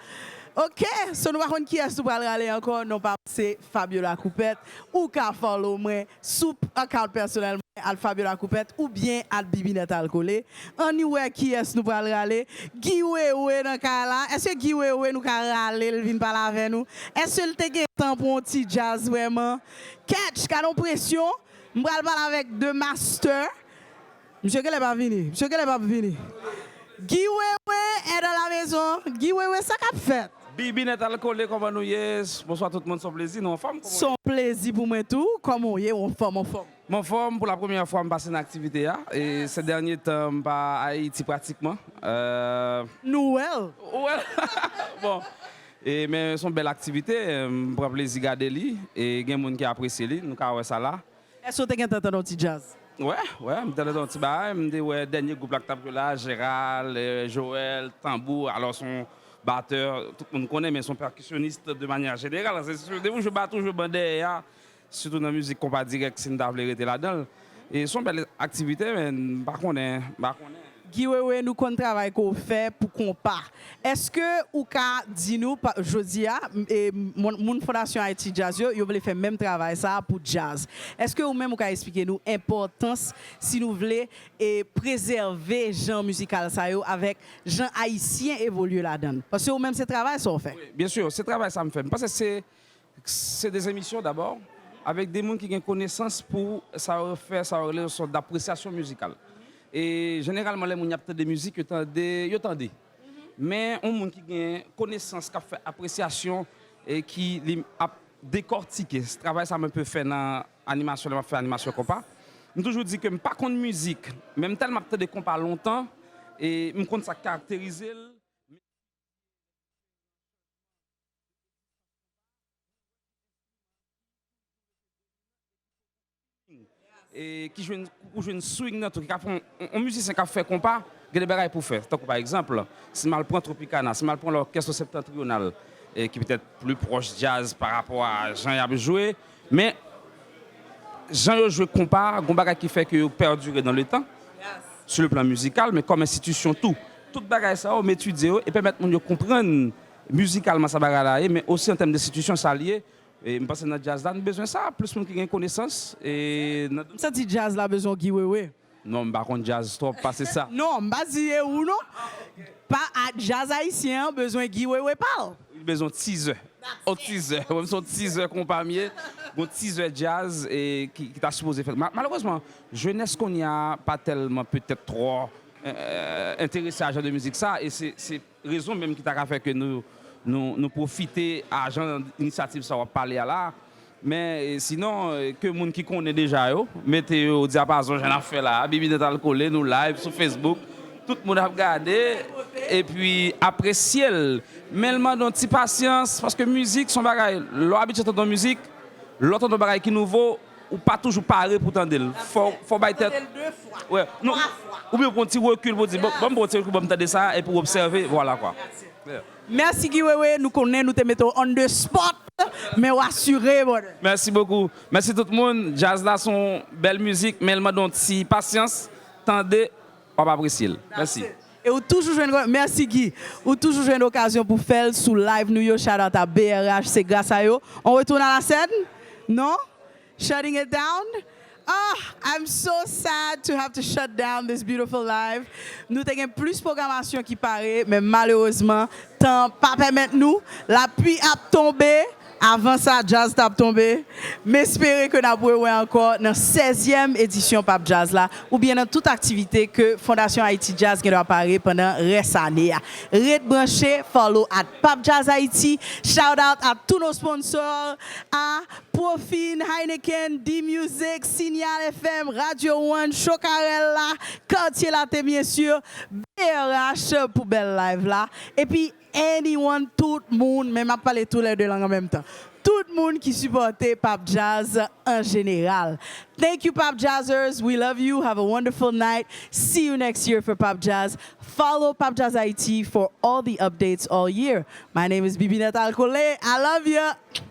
Ok, so nous allons qui est pour aller encore, non pas c'est Fabiola Coupette ou qu'à follow moi sous account personnel à Fabiola Coupette ou bien à Bibinette Alcoolé. On y voit qui est nous pour aller. Guy Wewe dans là. Est-ce que Guy Wewe nous ca aller, il vient parler avec nous. Est-ce qu'il te temps pour un petit jazz vraiment? Catch, canon pression. Je vais parler avec deux masters. Monsieur qu'elle est pas venu. Guy Wewe est dans la maison. Guy Wewe ça qu'a fait. Bibinette Alcoolé, comment nous y bonsoir tout le monde, son plaisir, nous en forme. Son plaisir pour moi tout, comment y est, en forme. Mon forme, pour la première fois, je passe une activité, et ces derniers temps, je à Haïti pratiquement. Noël. Ouais. Bon, Mais son belle activité, je prends plaisir à regarder lui et il y a des gens qui apprécient lui, nous avons ça là. Est-ce que tu as entendu un petit jazz? Ouais, je suis dans un petit bail, je dis ouais, dernier groupe là, Gérald, Joël, Tambour, alors son batteur, tout le monde connaît, mais son percussionniste de manière générale. C'est sûr, je bats toujours bandé, surtout dans la musique compas direct, si nous avons là-dedans. Et son belle activité, mais par contre, Guy Wewe, nous qu'on travaille qu'on fait pour qu'on part. Est-ce que ou ka dit nous jodi a et mon fondation Haïti Jazz yo voulait faire même travail ça pour jazz. Est-ce que ou même ou ka expliquer nous importance si nous voulons et préserver genre musical ça yo avec gens haïtiens évoluer là-dedans. Parce que ou même ce travail ça on fait. Oui, bien sûr, ce travail ça me fait parce que c'est des émissions d'abord avec des gens qui ont connaissance pour ça faire ça une sorte d'appréciation musicale. Et généralement, les gens qui ont des musiques, ils entendent. Mais on monde qui a connaissance, qui a fait appréciation et qui a décortiqué. Ce travail, ça me peut faire dans l'animation, je fais animation compas. Je toujours dis que je ne suis pas contre musique. Même tellement que je compas longtemps et je compte ça caractériser. Et qui joue une swing dans tout un musicien qui a fait compas, il y a des choses pour faire. Donc, par exemple, si je prends Tropicana, si je prends l'orchestre septentrional qui peut être plus proche jazz par rapport à Jean a joué, mais Jean a joué compas, il y a des qui fait que perdurer dans le temps sur le plan musical, mais comme institution tout bagage ça on étudie et permettre de comprendre musicalement ça bagage mais aussi en termes d'institution ça lié. Et je pense que dans le jazz, on a besoin de ça, plus de gens qui ont connaissance. Ça dit jazz là besoin de Guy Wewe? Non, je ne sais pas jazz, stop, passer ça. Non, je ne sais pas ou non. Pas jazz haïtien, besoin de Guy Wewe parle. Il a besoin de 6 heures. Oh, 6 heures. On sont 6 heures qu'on pas mieux. Bon, 6 heures jazz et qui t'a supposé faire. Malheureusement, jeunesse qu'on y a pas tellement peut-être trop intéressé à genre de musique ça. Et c'est raison même qui t'a fait que nous profiter à genre d'initiative ça va parler à là mais sinon que monde qui connaît déjà yo mettez au diapason j'en ai fait là Bibi Natal collé nous live sur Facebook tout le monde a regardé et puis apprécier mais le demande un petit patience parce que musique son bagaille l'habitude d'entendre musique l'autre bagaille qui nouveau ou pas toujours pareil pour tendre faut bailler tête ouais non ou bien pour un petit recul pour dire bon petit recul pour me ça et pour observer voilà quoi. Merci Guy Wewe, nous connaissons, nous te mettons on the spot, mais assuré. Merci beaucoup. Merci tout le monde. Jazz là, son belle musique, mais elle m'a donné si patience. Tendez, on va apprécier. Merci. Et ou toujours merci Guy. Ou toujours jouer une occasion pour faire sous live New York. Shout out à BRH, c'est grâce à eux. On retourne à la scène? Non? Shutting it down? I'm so sad to have to shut down this beautiful live. Nous avons plus de programmation qui paraît, mais malheureusement, temps pas permettre nous. La pluie a tombé. Avant ça, jazz a tombé. Mais espérez que nous avons encore dans la 16e édition Pap Jazz là, ou bien dans toute activité que Fondation Haïti Jazz qui doit apparaître pendant reste année. Reste branché, follow at Pap Jazz Haïti. Shout out à tous nos sponsors, à Profine, Heineken, D-Music, Signal FM, Radio One, Chocarella, Quartier Latte bien sûr, BRH pour belle live là. Et puis anyone, tout le monde, même à parler tous les deux langues en même temps. Tout le monde qui supportait Pap Jazz en général. Thank you, Pap Jazzers. We love you. Have a wonderful night. See you next year for Pap Jazz. Follow Pap Jazz IT for all the updates all year. My name is Bibi Natal Kole. I love you.